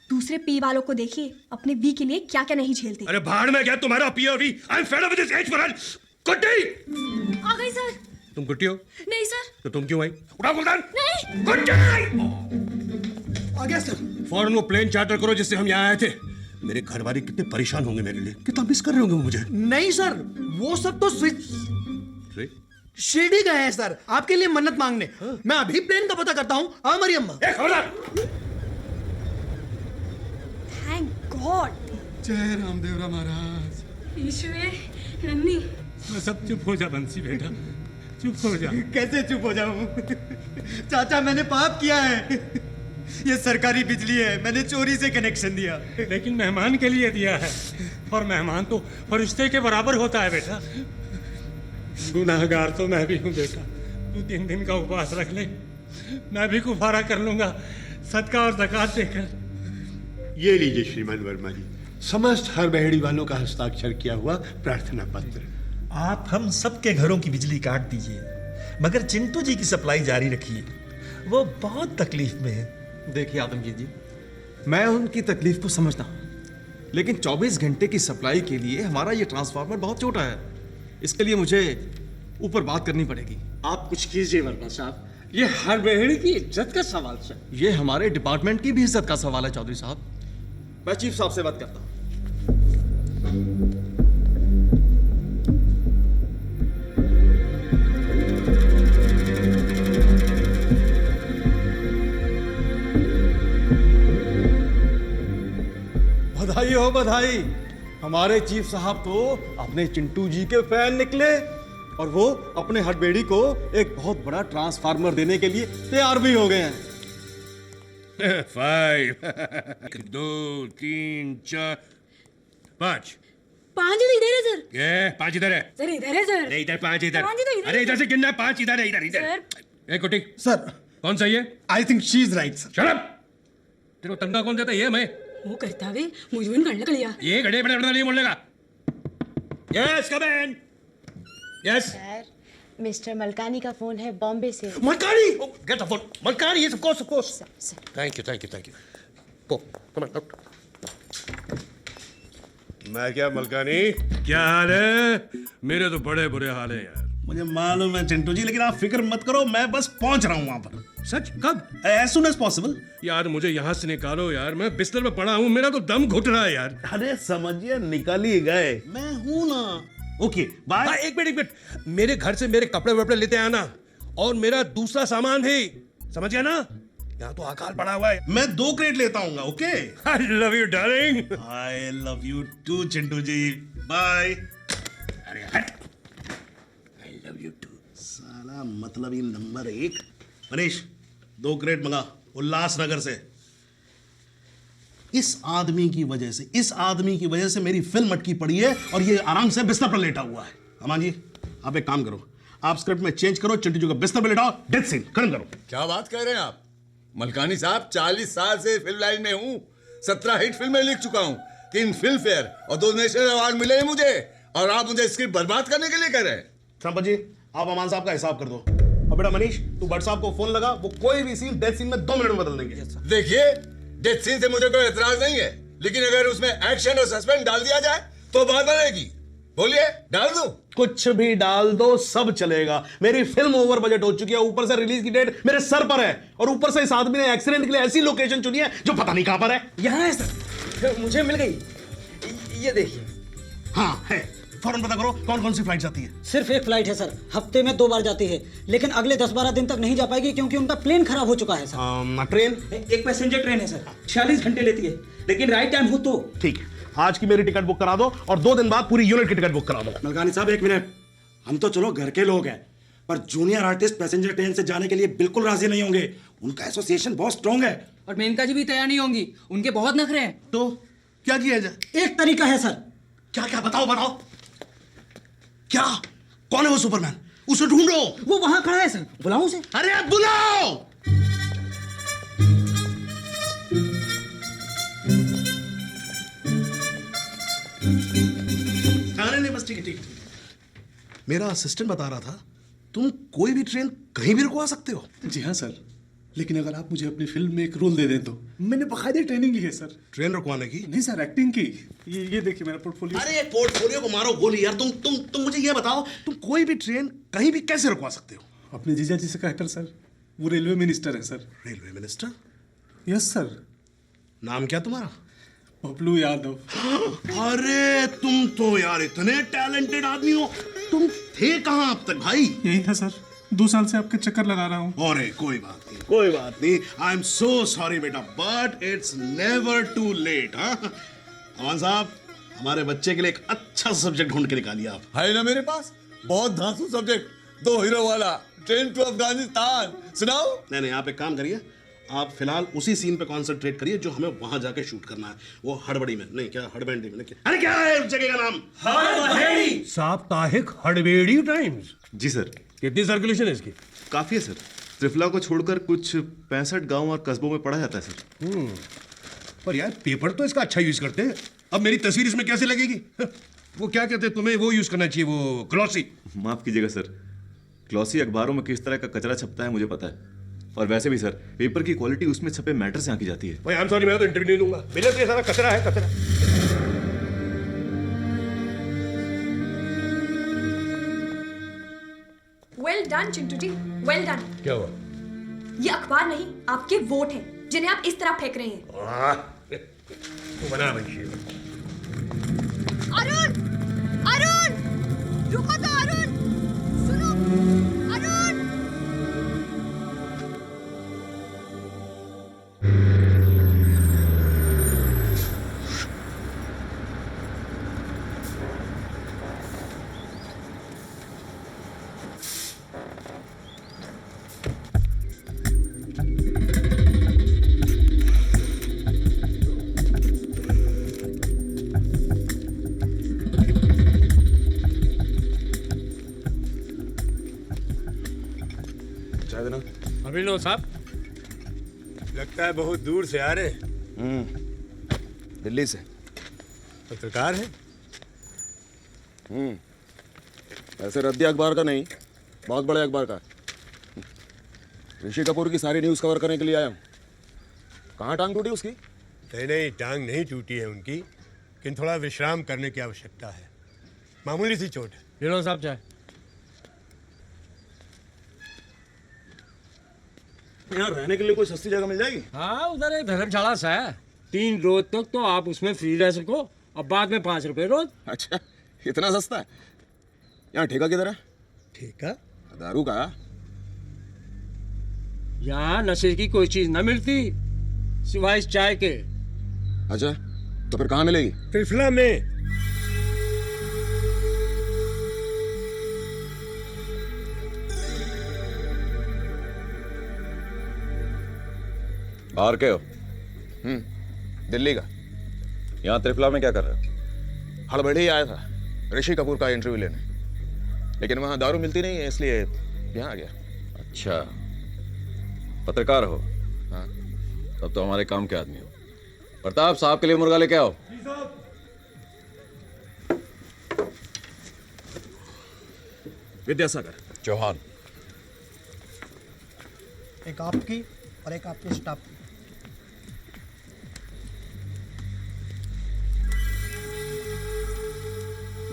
दूसरे पी वालों को देखिए, अपने वी के लिए क्या क्या नहीं झेलते। अरे भाड़ में क्या तुम्हारा पी और V. I am fed up with this age for Guddi. आ गई सर। तुम गुड्डी हो? नहीं सर। तो तुम क्यों आई? उठाओ गुलदान। नहीं। गुड्डी आ गया सर। फौरन वो प्लेन चार्टर करो जिससे हम यहाँ आए थे। मेरे घर वाले कितने परेशान होंगे मेरे लिए, कितना मिस कर रहे होंगे वो मुझे। नहीं सर, वो सब तो शिरडी गए हैं सर, आपके लिए मन्नत मांगने। मैं अभी प्लेन का पता करता हूँ। हाँ मरियम अम्मा। Thank God. जय रामदेवरा महाराज। ईश्वर नन्नी, सब चुप हो जा बंसी बेटा, चुप हो जा। कैसे चुप हो जाऊं? चाचा मैंने पाप किया है। ये सरकारी बिजली है, मैंने चोरी से कनेक्शन दिया। लेकिन मेहमान के लिए दिया है, और मेहमान तो फरिश्ते के बराबर होता है बेटा। गुनाहगार तो मैं भी हूँ बेटा। तू 3 दिन का उपवास रख ले, मैं भी कुफारा कर लूंगा सदका और ज़कात देकर। ये लीजिए श्रीमान वर्मा जी, समस्त हर बहेड़ी वालों का हस्ताक्षर किया हुआ प्रार्थना पत्र। आप हम सबके घरों की बिजली काट दीजिए, मगर चिंटू जी की सप्लाई जारी रखिए। वो बहुत तकलीफ में है। देखिए आदमगीर जी, मैं उनकी तकलीफ को समझता हूँ, लेकिन 24 घंटे की सप्लाई के लिए हमारा ये ट्रांसफार्मर बहुत छोटा है। इसके लिए मुझे ऊपर बात करनी पड़ेगी। आप कुछ कीजिए वर्मा साहब, ये हर बहेड़ी की इज्जत का सवाल है। ये हमारे डिपार्टमेंट की भी इज्जत का सवाल है चौधरी साहब। मैं चीफ साहब से बात करता हूँ। बधाई हो बधाई, हमारे चीफ साहब तो अपने चिंटू जी के फैन निकले, और वो अपने हड़बेड़ी को एक बहुत बड़ा ट्रांसफार्मर देने के लिए तैयार भी हो गए हैं। 5 2 3 4 5 5 इधर है सर। ये 5 इधर है सर इधर है सर। अरे इधर 5 इधर। 5 इधर। अरे इधर से गिनना है, 5 इधर है, इधर इधर। एक कुटी सर, कौन सा ये? I think she is right sir. Shut up. तेरे को तनख्वाह कौन देता है? ये मैं। वो करता वे मुझे करने लिया। ये घड़े बड़े नहीं बोलने का। यस कम इन। यस सर, मिस्टर मलकानी का फोन है बॉम्बे से। Malkani, get the phone. Malkani, yes of course. Thank you. Go, come on out. मैं क्या मलकानी, क्या हाल है? मेरे तो बड़े बुरे हाल है यार। मुझे मालूम है चिंटू जी, लेकिन आप फिक्र मत करो, मैं बस पहुंच रहा हूं वहां पर। सच? कब? As soon as possible. यार मुझे यहाँ से निकालो यार, मैं बिस्तर में पड़ा हूँ, मेरा तो दम घुट रहा है यार। अरे समझिए, निकल ही गए, मैं हूं ना। Okay bye. एक मिनट, मेरे घर से मेरे कपड़े वपड़े लेते आना, और मेरा दूसरा सामान भी, समझ गया ना? यहाँ तो अकाल पड़ा हुआ है। मैं 2 क्रेट लेता हूँ, okay? I love you darling. I love you too Chintu ji, bye. अरे हट। I love you too. साला मतलब ये नंबर 1। मनीष 2 क्रेट मंगा उल्लासनगर से। इस आदमी की वजह से मेरी फिल्म अटकी पड़ी है, और ये आराम से बिस्तर पर लेटा हुआ है। अमान जी, आप एक काम करो, आप स्क्रिप्ट में चेंज करो, चिंटू जी को बिस्तर पर लेटाओ, डेथ सीन खत्म करो। क्या बात कह रहे हैं आप मलकानी साहब? 40 साल से फिल्म लाइन में हूँ, 17 हिट फिल्में लिख चुका हूँ, 3 फिल्म फेयर और 2 नेशनल अवार्ड मिले हैं मुझे, और आप मुझे स्क्रिप्ट बर्बाद करने के लिए कह रहे हैं? संपत जी, आप अमान साहब का हिसाब कर दो। और बेटा मनीष, तू भट्ट साहब को फोन लगा, वो कोई भी सीन डेथ सीन में 2 मिनट में बदल देंगे। देखिए, डेथ सीन से मुझे कोई एतराज नहीं है, लेकिन अगर उसमें एक्शन और सस्पेंस डाल दिया जाए तो बात बनेगी। बोलिए, डाल दूं? कुछ भी डाल दो, सब चलेगा। मेरी फिल्म ओवर बजट हो चुकी है, ऊपर से रिलीज की डेट मेरे सर पर है, और ऊपर से इस आदमी ने एक्सीडेंट के लिए ऐसी लोकेशन चुनी है जो पता नहीं कहां पर है। यहाँ है सर, मुझे मिल गई। ये देखिए। हाँ है, फौरन पता करो कौन कौन सी फ्लाइट आती है। सिर्फ एक फ्लाइट है सर, हफ्ते में 2 बार जाती है, लेकिन अगले 10-12 दिन तक नहीं जा पाएगी क्योंकि उनका प्लेन खराब हो चुका है सर। ट्रेन? एक पैसेंजर ट्रेन है सर, 46 घंटे लेती है, लेकिन राइट टाइम हो तो। ठीक है, आज की मेरी टिकट बुक करा दो, और 2 दिन बाद पूरी यूनिट की टिकट बुक करा दो। मलकानी साहब 1 मिनट, हम तो चलो घर के लोग हैं, पर जूनियर आर्टिस्ट पैसेंजर ट्रेन से जाने के लिए बिल्कुल राजी नहीं होंगे। उनका एसोसिएशन बहुत स्ट्रॉन्ग है। और मेनका जी भी तैयार नहीं होंगी, उनके बहुत नखरे हैं। तो क्या किया जाए? एक तरीका है सर। क्या क्या बताओ बताओ। क्या? कौन है वो सुपरमैन? उसे ढूंढो। वो वहां खड़ा है सर, बुलाऊं उसे? अरे बुलाओ। थाने ने बस ठीक। मेरा असिस्टेंट बता रहा था तुम कोई भी ट्रेन कहीं भी रुकवा सकते हो। जी हाँ सर, लेकिन अगर आप मुझे अपनी फिल्म में एक रोल दे दें तो। मैंने बकायदे ट्रेनिंग ली है सर। ट्रेन रुकवाने की? नहीं सर, एक्टिंग की। ये देखिए मेरा पोर्टफोलियो। अरे पोर्टफोलियो को मारो गोली यार। तुम मुझे ये बताओ, तुम कोई भी ट्रेन कहीं भी कैसे रुकवा सकते हो? अपने जीजा जी से कहकर सर। वो रेलवे मिनिस्टर है sir. Railway minister? Yes sir. नाम क्या तुम्हारा? बबलू यादव। अरे तुम तो यार इतने टैलेंटेड आदमी हो। तुम थे कहाँ अब तक भाई? यही था सर, 2 साल से आपके चक्कर लगा रहा हूँ। अरे कोई बात नहीं, कोई बात नहीं। आई एम सो सॉरी बेटा, but it's never too late. हाँ अमान साहब, हमारे बच्चे के लिए एक अच्छा सब्जेक्ट ढूंढ के निकालिए आप। है ना मेरे पास बहुत धांसू सब्जेक्ट, 2 हीरो वाला, ट्रेन टू अफगानिस्तान। सुनाओ। नहीं, आप एक काम करिए, आप फिलहाल उसी सीन पे कॉन्सेंट्रेट करिए जो हमें वहां जाके शूट करना है। वो हड़बड़ी में नहीं, क्या हड़बड़ी में नहीं, अरे क्या है उस जगह का नाम? हड़बड़ी। साप्ताहिक हड़बेड़ी टाइम्स। जी सर। कितनी सर्कुलेशन है इसकी? काफी है सर। त्रिफला को छोड़कर कुछ 65 गांव और कस्बों में पढ़ा जाता है सर। पर यार पेपर तो इसका अच्छा यूज करते हैं। अब मेरी तस्वीर इसमें कैसे लगेगी? वो क्या कहते हैं, तुम्हें वो यूज करना चाहिए, वो ग्लॉसी। माफ कीजिएगा सर, ग्लॉसी अखबारों में किस तरह का कचरा छपता है मुझे पता है। और वैसे भी सर, पेपर की क्वालिटी उसमें छपे मैटर से आंकी जाती है। भाई आई एम सॉरी, मैं तो इंटरव्यू नहीं दूंगा। मेरे लिए सारा कचरा है, कचरा। वेल डन चिंटू जी, वेल डन। क्या हुआ? ये अखबार नहीं, आपके वोट हैं जिन्हें आप इस तरह फेंक रहे हैं। तो बना भाई। अरुण, अरुण, रुको तो अरुण, सुनो, अरुण। अभी लो साहब। लगता है बहुत दूर से आ रहे। दिल्ली से। पत्रकार है? ऐसे रद्दी अखबार का नहीं, बहुत बड़े अखबार का। ऋषि कपूर की सारी न्यूज कवर करने के लिए आया हूँ। कहाँ टांग टूटी उसकी? नहीं, टांग नहीं टूटी है उनकी, लेकिन थोड़ा विश्राम करने की आवश्यकता है। मामूली सी चोट है। ये लो साहब चाय। यहाँ रहने के लिए कोई सस्ती जगह मिल जाएगी? हाँ, उधर एक धर्मशाला सा है। 3 रोज तक तो आप उसमें फ्री रह सको और बाद में 5 रुपए रोज। अच्छा, इतना सस्ता है? यहाँ ठेका किधर है? ठेका? दारू का? यहाँ नशे की कोई चीज न मिलती सिवाय इस चाय के। अच्छा, तो फिर कहाँ मिलेगी? त्रिफला में। बाहर के हो? दिल्ली का। यहाँ त्रिफला में क्या कर रहे हो? हड़बड़ी ही आया था ऋषि कपूर का इंटरव्यू लेने, लेकिन वहाँ दारू मिलती नहीं है, इसलिए यहाँ आ गया। अच्छा, पत्रकार हो? हाँ। तब तो हमारे काम के आदमी हो। प्रताप साहब के लिए मुर्गा लेके आओ। विद्यासागर। चौहान। एक आपकी और एक आपके स्टाफ की।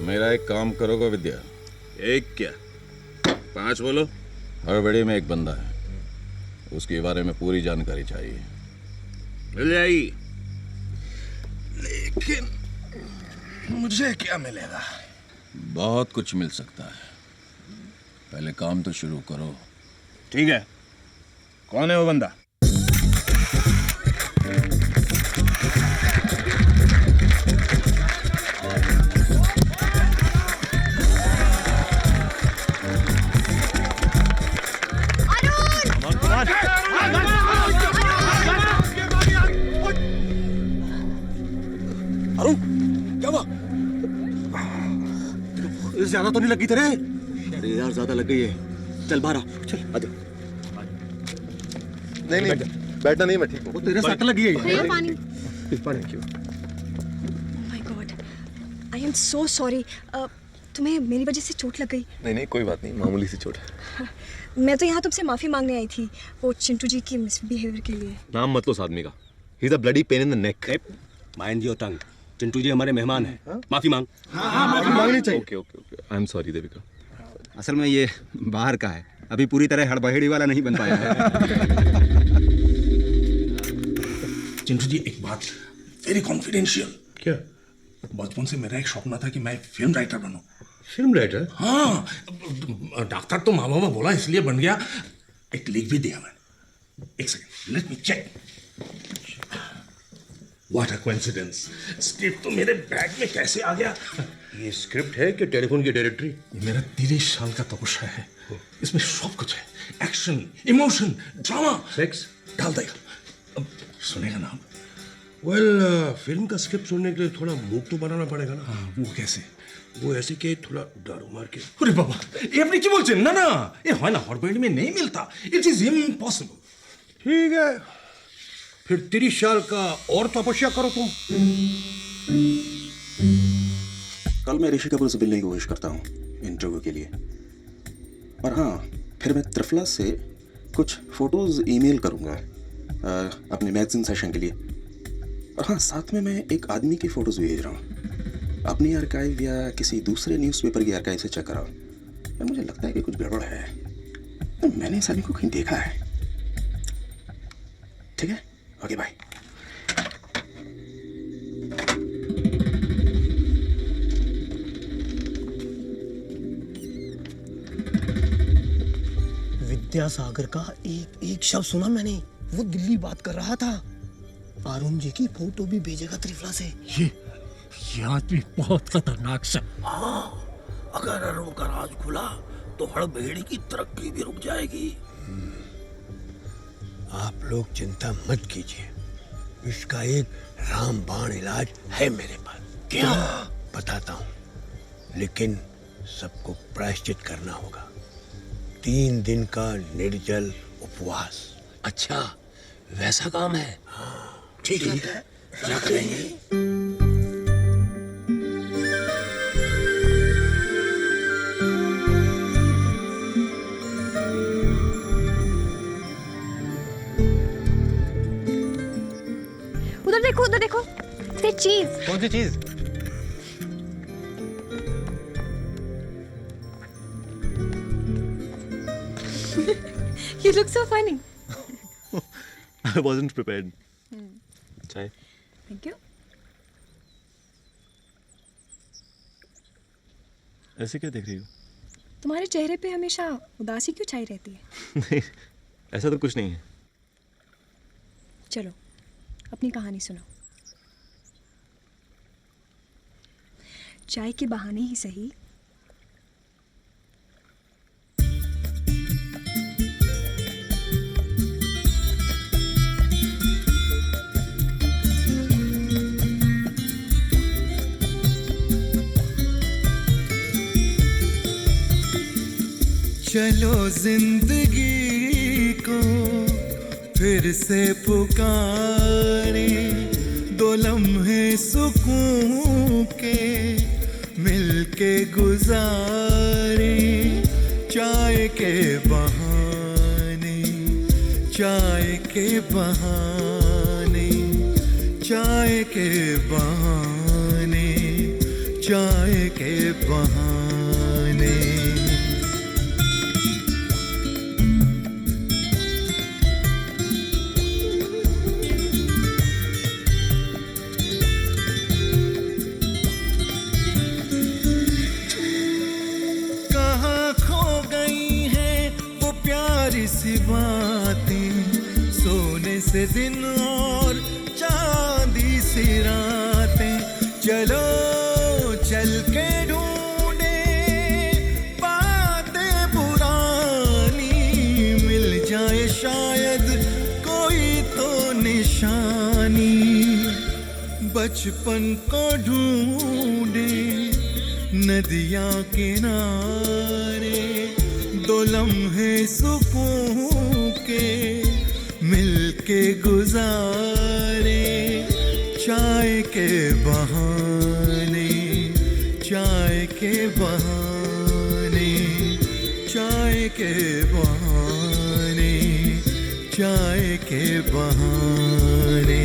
मेरा एक काम करोगे विद्या? एक क्या, 5 बोलो। हड़बड़ी में एक बंदा है, उसके बारे में पूरी जानकारी चाहिए। मिल जाएगी, लेकिन मुझे क्या मिलेगा? बहुत कुछ मिल सकता है, पहले काम तो शुरू करो। ठीक है, कौन है वो बंदा? ज्यादा तो नहीं लगी तेरे? अरे यार ज्यादा लग गई है। चल बाहर आ, चल आजा। नहीं, बैठना नहीं, मैं ठीक हूँ। तेरे सट लगी है। भैया पानी। पानी क्यों? Oh my God, I am so sorry. तुम्हें मेरी वजह से चोट लग गई। नहीं नहीं, कोई बात नहीं, मामूली सी चोट है। मैं तो यहाँ तुमसे माफी मांगने आई थी वो चिंटू जी की मिसबिहेवियर के लिए। नाम मत लो उस आदमी का। He is a bloody pain in the neck. Mind your tongue. Chintu ji हमारे मेहमान हैं। माफी मांग। माफी मांगनी चाहिए। Okay okay okay, I am sorry Devika. असल में ये बाहर का है, अभी पूरी तरह हड़बहेड़ी वाला नहीं बन पाया है। चिंटू जी एक बात वेरी कॉन्फिडेंशियल। क्या? बचपन से मेरा एक सपना था कि मैं फिल्म राइटर बनूं। Film writer? हाँ, डॉक्टर तो माँ बाबा बोला इसलिए बन गया। एक लिख भी दिया मैंने। एक second, let me check. What a coincidence, script तो मेरे बैग में कैसे आ गया? ये स्क्रिप्ट है कि टेलीफोन की डायरेक्टरी? ये मेरा 30 साल का तपस्या है। इसमें सब कुछ है, एक्शन, इमोशन, ड्रामा, सेक्स डाल देगा। अब सुनेगा ना? वेल, फिल्म का स्क्रिप्ट सुनने के लिए थोड़ा मूड तो बनाना पड़ेगा ना। हाँ, वो कैसे? वो ऐसे कि थोड़ा दारू मार के। अरे बाबा, ये अपनी क्या बोलते ना ना, ये है ना हॉटबैंड में नहीं मिलता। It is impossible. ठीक है, फिर 30 साल का और तपस्या करो तुम। कल मैं ऋषि कपूर से मिलने की कोशिश करता हूँ इंटरव्यू के लिए। और हाँ, फिर मैं त्रिफला से कुछ फोटोज ईमेल करूँगा अपने मैगजीन सेशन के लिए। और हाँ, साथ में मैं एक आदमी की फोटोज भेज रहा हूँ अपनी आर्काइव या किसी दूसरे न्यूज़पेपर की आर्काइव से चेक कराओ। यार मुझे लगता है कि कुछ गड़बड़ है। मैंने इस आदमी को कहीं देखा है। ठीक है, ओके बाय। विद्यासागर का एक शब्द सुना मैंने। वो दिल्ली बात कर रहा था। अरुण जी की फोटो भी भेजेगा त्रिफला से। ये आदमी बहुत खतरनाक है। हाँ, अगर अरुण का राज खुला तो हड़बहेड़ी की तरक्की भी रुक जाएगी। आप लोग चिंता मत कीजिए, इसका एक रामबाण इलाज है मेरे पास। क्या? बताता हूँ, लेकिन सबको प्रायश्चित करना होगा। 3 दिन का निर्जल उपवास। अच्छा, वैसा काम है? ठीक है, रख लेंगे। उधर देखो, ये चीज। कौन सी चीज? You look so funny. I wasn't prepared. चाय? Thank you. ऐसे क्या देख रही हो? तुम्हारे चेहरे पे हमेशा उदासी क्यों छाई रहती है? नहीं, ऐसा तो कुछ नहीं है। चलो, अपनी कहानी सुनो। चाय के बहाने ही सही। चलो जिंदगी को फिर से पुकारे, 2 लम्हे सुकून के मिलके गुजारे। चाय के बहाने, चाय के बहाने, चाय के बहाने, चाय के बहाने। सी बातें, सोने से दिन और चांदी सी रातें। चलो चल के ढूंढे बातें पुरानी, मिल जाए शायद कोई तो निशानी। बचपन को ढूंढे नदियां किनारे, 2 लम्हे सुकून के मिलके गुजारे। चाय के बहाने, चाय चाय के बहाने, चाय के बहाने, चाय के बहाने।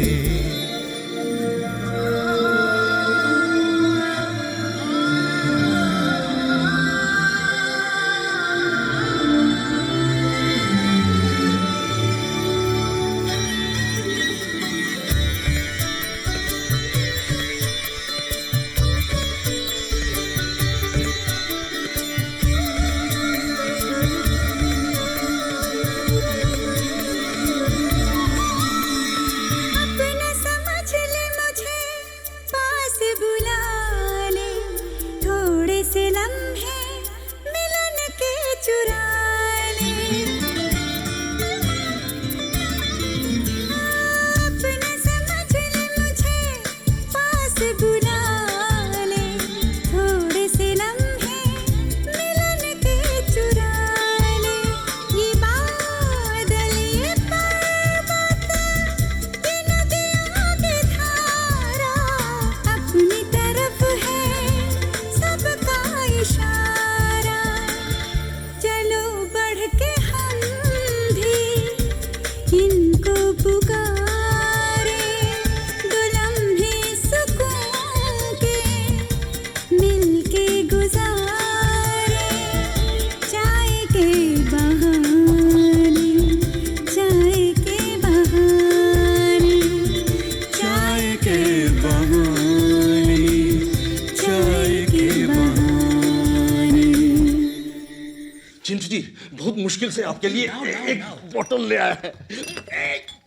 चिंटू जी बहुत मुश्किल से आपके लिए एक बोतल ले आया है।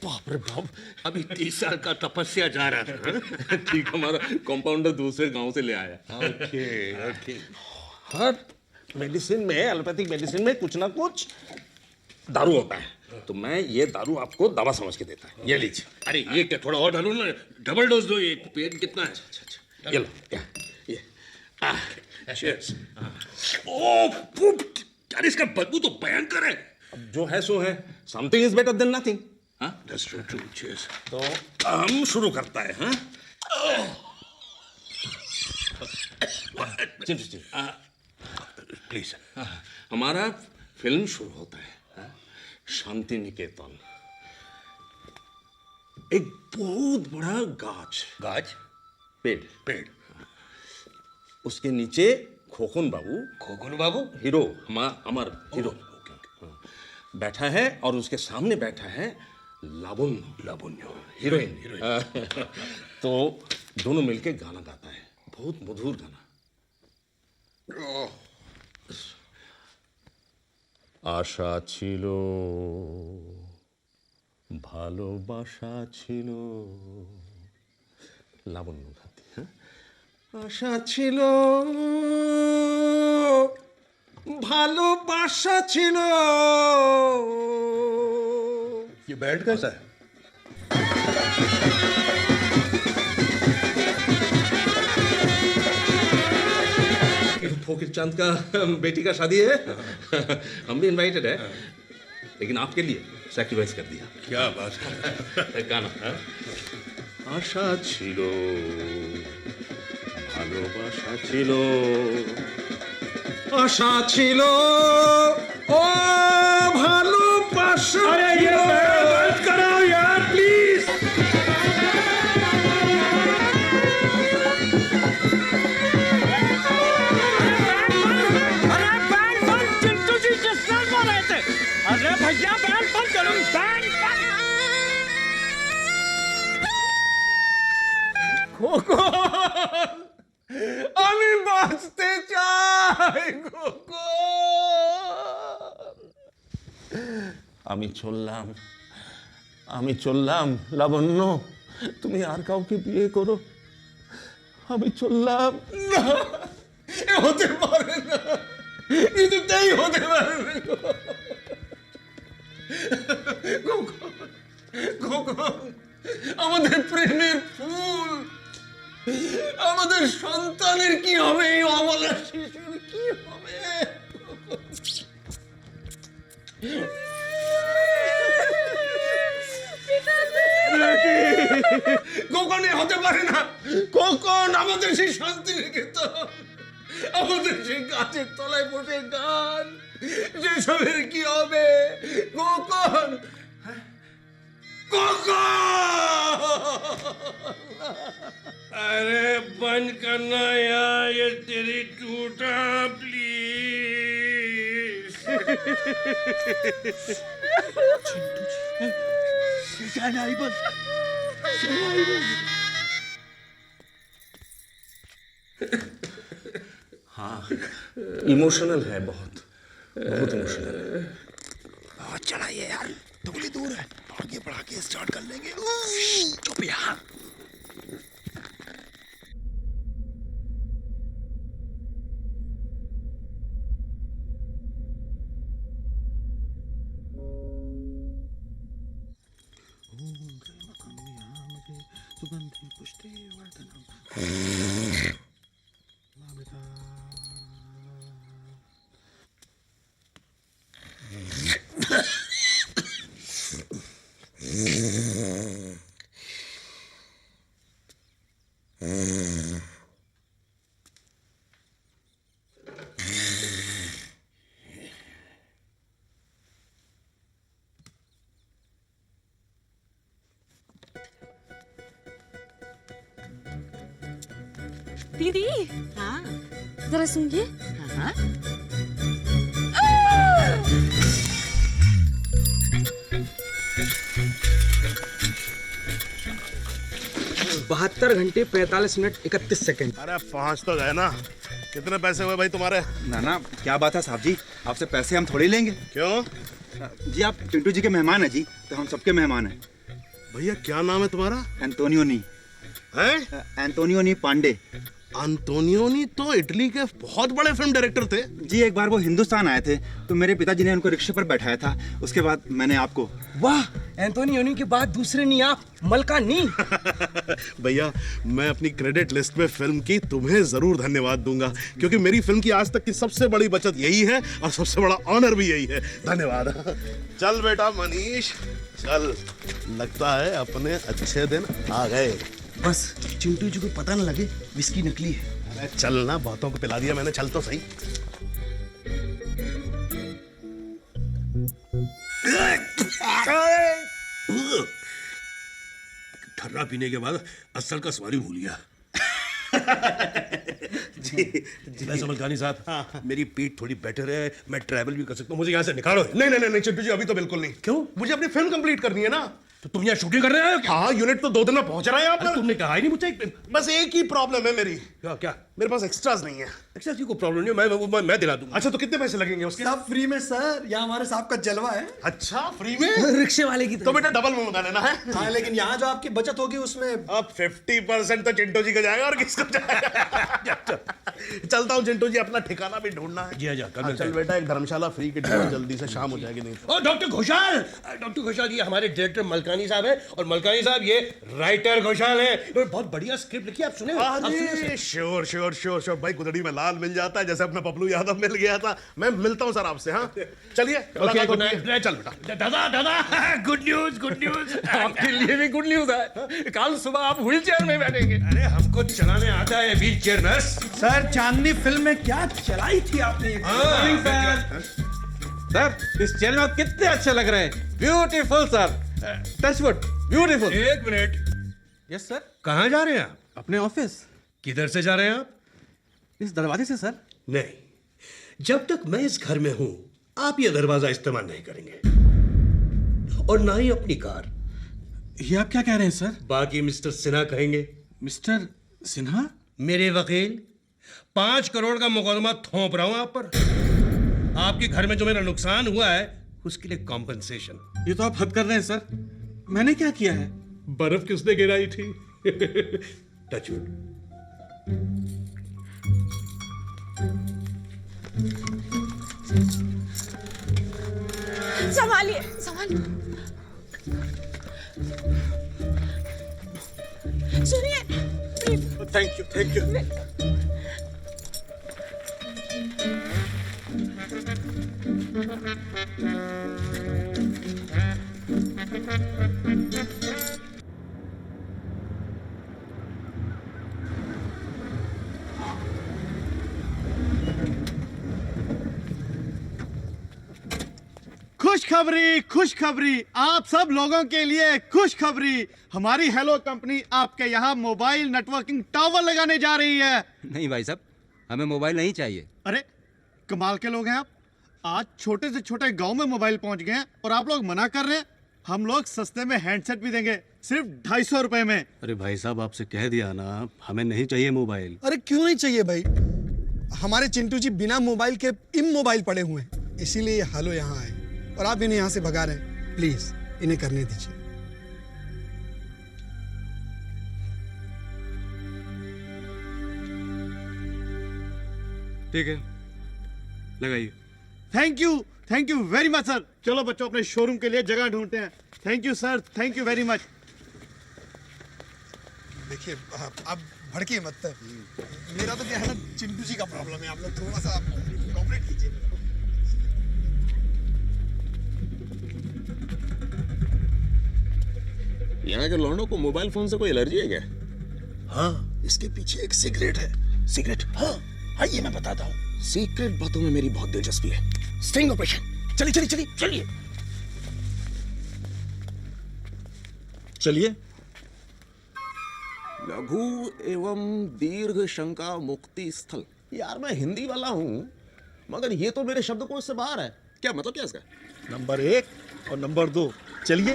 बाप रे बाप, अभी 30 साल का तपस्या जा रहा था। ठीक, हमारा कंपाउंडर दूसरे गांव से ले आया। Okay okay. हर मेडिसिन में, एलोपैथिक मेडिसिन में कुछ ना कुछ दारू होता है, तो मैं ये दारू आपको दवा समझ के देता है। ये लीजिए। अरे ये क्या, थोड़ा और डालो ना, डबल डोज दो। ये पेन कितना है? ये लो, ये चीयर्स। ओह, अरे इसका बदबू तो भयंकर है। जो है सो है, something is better than nothing. हाँ, दैट्स ट्रू, ट्रू। चीयर्स। तो हम शुरू करता है। हाँ, चिंटू जी प्लीज। हमारा फिल्म शुरू होता है शांति निकेतन। एक बहुत बड़ा गाछ, पेड़, उसके नीचे खोखन बाबू हीरो, हमार हीरो बैठा है, और उसके सामने बैठा है लावण्य हीरोइन। तो दोनों मिलके गाना गाता है, बहुत मधुर गाना। आशा छिलो, ভালোবাসা ছিল, লাবণ্য গাতি। আশা ছিল, ভালোবাসা ছিল। ये बैंड कैसा है? फकीर चंद का बेटी का शादी है। हम भी इनवाइटेड है, लेकिन आपके लिए सैक्रिफाइस कर दिया। क्या बात है। गाना आशा छिलो, ভালোবাসা ছিল, আশা ছিল, ও ভালোবাসা। अरे ये बैंड बंद करो यार, प्लीज। अरे बैंड बंद, चिंटू जी जिससे बोल रहे थे। अरे भैया बैंड बंद करो, बैंड बंद। খোকন, আমি বাঁচতে চাই খোকন। আমি চললাম লাবণ্য, তুমি আর কাউকে বিয়ে করো। আমি চললাম। না, এ হতে পারে না, কিছুতেই হতে পারে না। খোকন, আমাদের প্রেমের ফুল, আমাদের সন্তানের কি হবে? এই অবলা শিশুর কি হবে? খোকন, হতে পারে না। খোকন, আমাদের সেই শান্তি নিকেতন, আমাদের সেই গাছের তলায় বসে গান সেসবের কি হবে? কখন अरे बंद करना यार, ये तेरी टूटा प्लीज। हाँ इमोशनल है, बहुत बहुत इमोशनल है। बहुत चढ़ाइए यार, थोड़ी दूर है, आगे बढ़ा के स्टार्ट कर लेंगे। चुप यार। दीदी, हाँ जरा सुनिए। हाँ 72 घंटे 45 मिनट 31 सेकंड। अरे पहुंच तो गए ना। कितने पैसे हुए भाई तुम्हारे? ना ना, क्या बात है साहब जी, आपसे पैसे हम थोड़ी लेंगे। क्यों जी? आप चिंटू जी के मेहमान हैं जी, तो हम सबके मेहमान हैं। भैया क्या नाम है तुम्हारा? एंटोनियोनी। हैं? एंटोनियोनी पांडे। एंटोनियोनी तो इटली के बहुत बड़े फिल्म डायरेक्टर थे जी। एक बार वो हिंदुस्तान आए थे तो मेरे पिताजी ने उनको रिक्शे पर बैठाया था, उसके बाद मैंने आपको। वाह, एंटोनियोनी के बाद दूसरे नहीं आप, मलकानी। भैया मैं अपनी क्रेडिट लिस्ट में फिल्म की तुम्हें जरूर धन्यवाद दूंगा, क्योंकि मेरी फिल्म की आज तक की सबसे बड़ी बचत यही है और सबसे बड़ा ऑनर भी यही है। धन्यवाद। चल बेटा मनीष चल, लगता है अपने अच्छे दिन आ गए। बस चिंटू जी को पता न लगे विस्की नकली है। अरे चल ना, बहुतों को पिला दिया मैंने, चल तो सही। ठर्रा पीने के बाद असल का सवारी भूल गया। वैसे मलकानी साहब, मेरी पीठ थोड़ी बेटर है, मैं ट्रैवल भी कर सकता हूँ, मुझे यहाँ से निकालो। नहीं चिंटू जी, अभी तो बिल्कुल नहीं। क्यों? मुझे अपनी फिल्म कंप्लीट करनी है ना। तो तुम यहाँ शूटिंग कर रहे हो क्या? हाँ, यूनिट तो 2 दिन में पहुंच रहा है यहाँ पर। तुमने कहा ही नहीं मुझे। बस एक ही प्रॉब्लम है मेरी। क्या? मेरे पास एक्स्ट्राज नहीं है। एक्स्ट्रा की कोई प्रॉब्लम नहीं है, मैं दिला दूंगा। अच्छा तो कितने पैसे लगेंगे उसके? सब फ्री में सर, यहाँ हमारे साहब का जलवा है। अच्छा फ्री में? रिक्शे वाले की तो बेटा डबल मंगा लेना है। हाँ, लेकिन यहाँ जो आपकी बचत होगी उसमें अब 50% तो चिंटू जी का जाएगा, और किसका जाएगा? चलता हूँ चिंटू जी, अपना ठिकाना भी ढूंढना है। जी चल बेटा, एक धर्मशाला फ्री की टिकट जल्दी से, शाम हो जाएगी नहीं। और डॉक्टर घोषाल ये हमारे डायरेक्टर मलकानी साहब है, और मलकानी साहब ये राइटर घोषाल है। बहुत बढ़िया स्क्रिप्ट लिखी, आप सुने? श्योर भाई, गुदड़ी में लाल मिल जाता है जैसे अपना पपलू यादव मिल गया था। मैं मिलता हूँ सर आपसे। हाँ चलिए। चल बेटा। दादा गुड न्यूज आपके लिए भी गुड न्यूज है। कल सुबह आप व्हील चेयर में बैठेंगे। अरे हमको चलाने आता है व्हील चेयर नर्स। सर चांदनी फिल्म में क्या चलाई थी आपने? सर इस चेयर में आप कितने अच्छे लग रहे हैं। Beautiful sir, touch wood beautiful. एक मिनट। Yes sir. कहाँ जा रहे हैं आप? अपने ऑफिस। किधर से जा रहे हैं आप? इस दरवाजे से सर। नहीं, जब तक मैं इस घर में हूं आप ये दरवाजा इस्तेमाल नहीं करेंगे, और ना ही अपनी कार। ये आप क्या कह रहे हैं सर? बाकी मिस्टर सिन्हा कहेंगे। मिस्टर सिन्हा? मेरे वकील, 5 करोड़ का मुकदमा थोप रहा हूं आप पर। आपके घर में जो मेरा नुकसान हुआ है उसके लिए कॉम्पनसेशन। ये तो आप हद कर रहे हैं सर, मैंने क्या किया है? बर्फ किसने गिराई थी? टचवुड। संभालिए। सुनिए। Thank you. खुशखबरी खुशखबरी, आप सब लोगों के लिए खुशखबरी। हमारी हेलो कंपनी आपके यहाँ मोबाइल नेटवर्किंग टावर लगाने जा रही है। नहीं भाई साहब, हमें मोबाइल नहीं चाहिए। अरे कमाल के लोग हैं आप। आज छोटे से छोटे गांव में मोबाइल पहुंच गए हैं और आप लोग मना कर रहे हैं। हम लोग सस्ते में हैंडसेट भी देंगे, सिर्फ 250 रुपए में। अरे भाई साहब, आपसे कह दिया ना, हमें नहीं चाहिए मोबाइल। अरे क्यों नहीं चाहिए भाई? हमारे चिंटू जी बिना मोबाइल के इमोबाइल पड़े हुए हैं, इसीलिए ये हालो यहाँ आए और आप इन्हें यहाँ से भगा रहे हैं। प्लीज इन्हें करने दीजिए। ठीक है, लगाइए। Thank you very much sir. चलो बच्चों, अपने शोरूम के लिए जगह ढूंढते हैं। Thank you sir, thank you very much. देखिए आप भड़किए मत। मेरा तो क्या है ना, चिंटू जी का प्रॉब्लम है। आप लोग थोड़ा सा कोऑपरेट कीजिए। यहाँ के लौंडों को मोबाइल फोन से कोई एलर्जी है क्या? हाँ, इसके पीछे एक सीक्रेट है। सीक्रेट? हाँ, आइए मैं बताता हूँ। सीक्रेट बातों में मेरी बहुत दिलचस्पी है। Sting operation. चलिए चलिए चलिए चलिए चलिए। लघु एवं दीर्घ शंका मुक्ति स्थल। यार मैं हिंदी वाला हूँ, मगर ये तो मेरे शब्दकोश से बाहर है। क्या मतलब क्या इसका? नंबर 1 और नंबर 2, चलिए।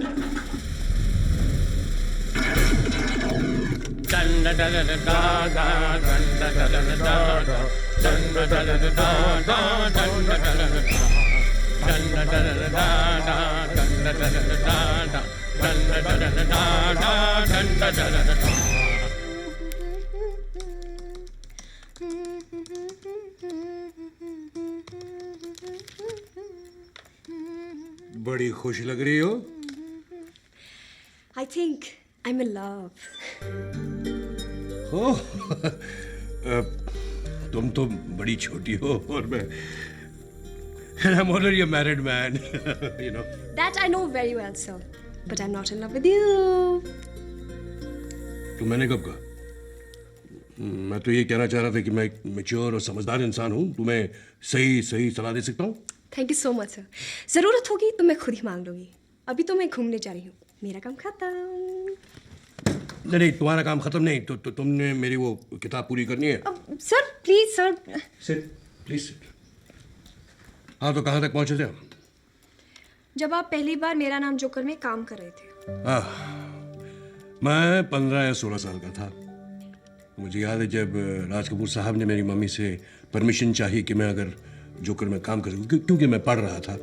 बड़ी खुश लग रही हो। I think I'm in love. ओह, तुम तो बड़ी छोटी हो और मैं I'm already a married man, you know. That I know very well, sir. But I'm not in love with you. तो मैंने कब कहा? मैं तो ये कहना चाह रहा था कि मैं एक मैच्योर और समझदार इंसान हूँ। तुम्हें सही सलाह दे सकता हूँ। Thank you so much, sir. जरूरत होगी तो मैं खुद ही मांग लूंगी। अभी तो मैं घूमने जा रही हूँ। मेरा काम खत्म। नहीं, तुम्हारा काम खत्म नहीं। तो तुमने मेरी वो किताब पूरी करनी है। Sir please sir. Sit, please sit. हाँ, तो कहाँ तक पहुँचे थे हम? जब आप पहली बार मेरा नाम जोकर में काम कर रहे थे। मैं 15 या 16 साल का था। मुझे याद है जब राज कपूर साहब ने मेरी मम्मी से परमिशन चाहिए कि मैं अगर जोकर में काम कर सकूं, क्योंकि मैं पढ़ रहा था।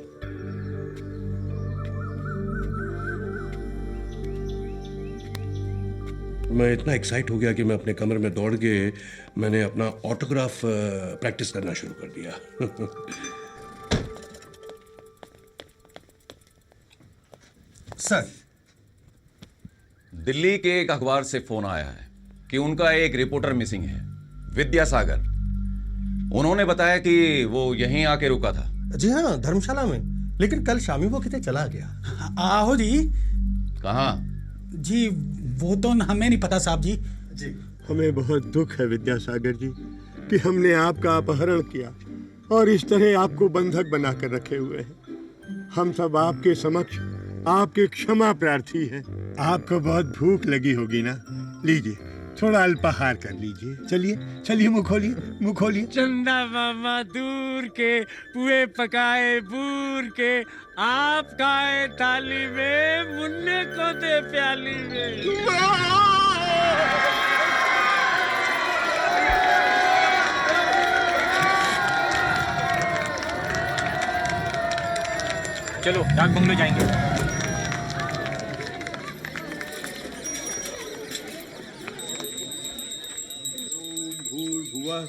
मैं इतना एक्साइट हो गया कि मैं अपने कमरे में दौड़ के मैंने अपना ऑटोग्राफ प्रैक्टिस करना शुरू कर दिया। सर, दिल्ली के एक अखबार से फोन आया है कि उनका एक रिपोर्टर मिसिंग है, विद्यासागर। उन्होंने बताया कि वो यहीं आके रुका था। जी हाँ, धर्मशाला में, लेकिन कल शामी वो कितने चला गया। आहो जी। कहाँ? जी वो तो हमें नहीं पता साहब जी। जी हमें बहुत दुख है विद्यासागर जी कि हमने आपका अपहरण किया और इस तरह आपको बंधक बनाकर रखे हुए हैं। हम सब आपके समक्ष आपके क्षमा प्रार्थी हैं। आपको बहुत भूख लगी होगी ना, लीजिए थोड़ा अल्पाहार कर लीजिए। चलिए चलिए, मुँह खोलिए, मुँह खोलिए। चंदा मामा दूर के पुए पकाए बूर के, आप खाए थाली में, मुन्ने को दे प्याली में। चलो डाक बंगले जाएंगे।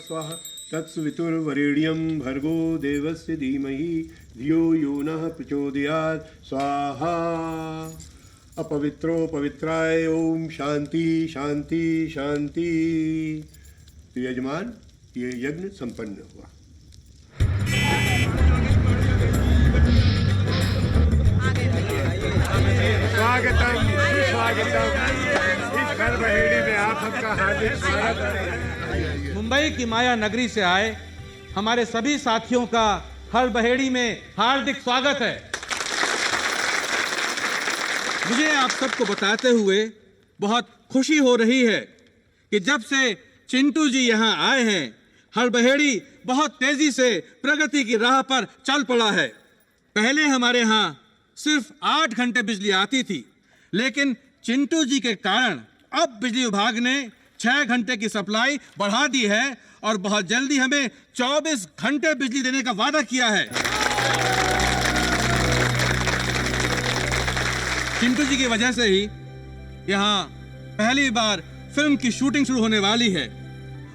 स्वाहा तत्सवितुर्वरेण्यं भर्गो देवस्य धीमहि धियो यो नः प्रचोदयात् स्वाहा। अपवित्रो पवित्राय ओम शांति शांति शांति। तो यजमान, ये यज्ञ संपन्न हुआ। स्वागतम सुस्वागतम। इस घर बहेड़ी में आप सबका हार्दिक स्वागत है। मुंबई की माया नगरी से आए हमारे सभी साथियों का हर बहेड़ी में हार्दिक स्वागत है। मुझे आप सबको बताते हुए बहुत खुशी हो रही है कि जब से चिंटू जी यहाँ आए हैं, हड़बहेड़ी बहुत तेजी से प्रगति की राह पर चल पड़ा है। पहले हमारे यहाँ सिर्फ 8 घंटे बिजली आती थी, लेकिन चिंटू जी के कारण अब बिजली विभाग ने 6 घंटे की सप्लाई बढ़ा दी है और बहुत जल्दी हमें 24 घंटे बिजली देने का वादा किया है। चिंटू जी की वजह से ही यहाँ पहली बार फिल्म की शूटिंग शुरू होने वाली है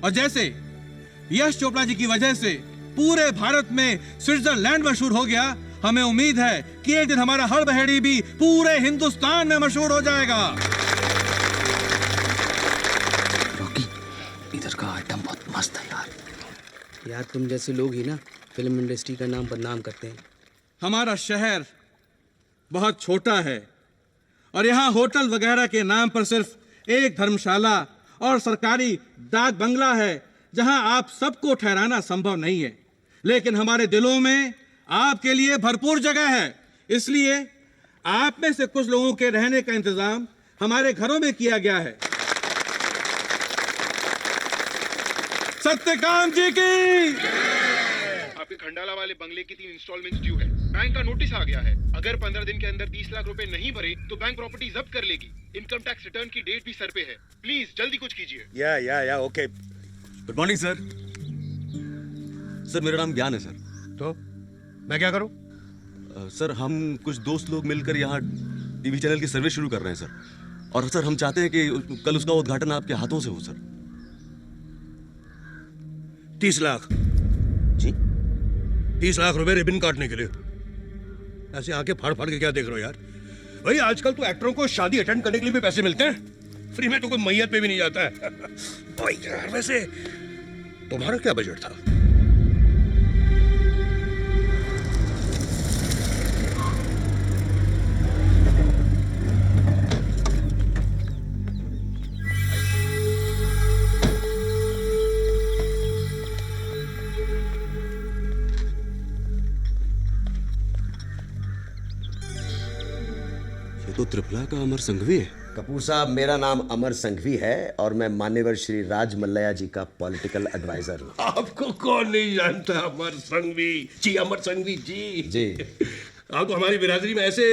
और जैसे यश चोपड़ा जी की वजह से पूरे भारत में स्विट्जरलैंड मशहूर हो गया, हमें उम्मीद है कि एक दिन हमारा हड़बहेड़ी भी पूरे हिंदुस्तान में मशहूर हो जाएगा। इधर का आइटम बहुत मस्त है यार। यार तुम जैसे लोग ही ना फिल्म इंडस्ट्री का नाम बदनाम करते हैं। हमारा शहर बहुत छोटा है और यहाँ होटल वगैरह के नाम पर सिर्फ एक धर्मशाला और सरकारी डाक बंगला है जहाँ आप सबको ठहराना संभव नहीं है, लेकिन हमारे दिलों में आपके लिए भरपूर जगह है। इसलिए आप में से कुछ लोगों के रहने का इंतजाम हमारे घरों में किया गया है। सत्यकाम जी की। आपके खंडाला वाले बंगले की 3 इंस्टॉलमेंट्स ड्यू है। बैंक का नोटिस आ गया है। अगर 15 दिन के अंदर 30 लाख रुपए नहीं भरे तो बैंक प्रॉपर्टी जब्त कर लेगी। इनकम टैक्स रिटर्न की डेट भी सर पे है। प्लीज जल्दी कुछ कीजिए। या okay. Good morning sir. Sir मेरा नाम ज्ञान है सर। तो मैं क्या करूं? सर हम कुछ दोस्त लोग मिलकर यहाँ टीवी चैनल की सर्विस शुरू कर रहे हैं सर, और सर हम चाहते हैं कि कल उसका उद्घाटन आपके हाथों से हो सर। 30 लाख जी? 30 लाख रुपए रिबन काटने के लिए? ऐसे आंखें फाड़ फाड़ के क्या देख रहे हो यार? भाई आजकल तो एक्टरों को शादी अटेंड करने के लिए भी पैसे मिलते हैं, फ्री में तो कोई मैयत पे भी नहीं जाता है। भाई यार वैसे तुम्हारा क्या बजट था? तो त्रिफला का अमर संघवी है। कपूर साहब, मेरा नाम अमर संघवी है और मैं मान्यवर श्री राज मल्लैया जी का पॉलिटिकल एडवाइजर हूँ। आपको कौन नहीं जानता अमर संघवी जी? अमर संघवी जी जी। आप तो हमारी बिरादरी में ऐसे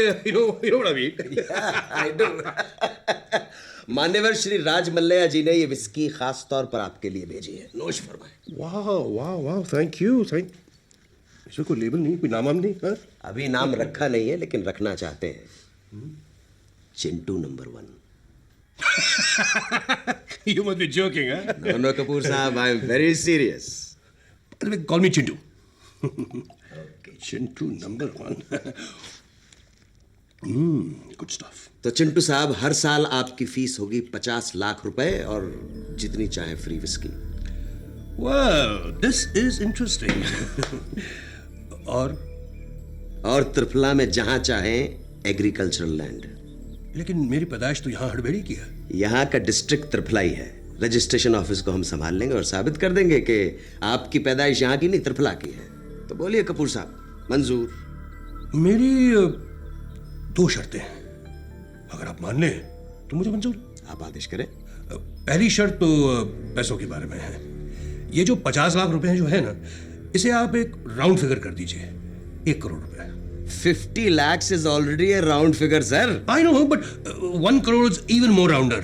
मान्यवर श्री राज मल्लैया जी ने ये विस्की खास तौर पर आपके लिए भेजी है। नोश फरमाए। वाह वाह वाह, थैंक यू। इसे कोई लेबल नहीं, कोई नाम नहीं? हाँ? अभी नाम रखा नहीं है लेकिन रखना चाहते हैं। Chintu number 1। You must be joking, huh? No, Kapoor साहब, I am very serious. Call me Chintu. Okay. Chintu number 1. Good stuff. तो चिंटू साहब, हर साल आपकी फीस होगी 50 लाख रुपए और जितनी चाहे free whisky. Well, this is interesting. और त्रिफला में जहां चाहें एग्रीकल्चरल लैंड। लेकिन मेरी पैदाइश तो यहाँ हड़बेड़ी की है। यहाँ का डिस्ट्रिक्ट त्रिफला ही है। रजिस्ट्रेशन ऑफिस को हम संभाल लेंगे और साबित कर देंगे कि आपकी पैदाइश यहाँ की नहीं त्रिफला की है। तो बोलिए कपूर साहब, मंजूर? मेरी 2 शर्तें हैं, अगर आप मान लें तो मुझे मंजूर। आप आदेश करें। पहली शर्त तो पैसों के बारे में है। ये जो 50 लाख रुपए जो है ना, इसे आप एक राउंड फिगर कर दीजिए, 1 करोड़ रुपए। 50 lakhs is already a round figure, sir. I know, but 1 crore is even more rounder.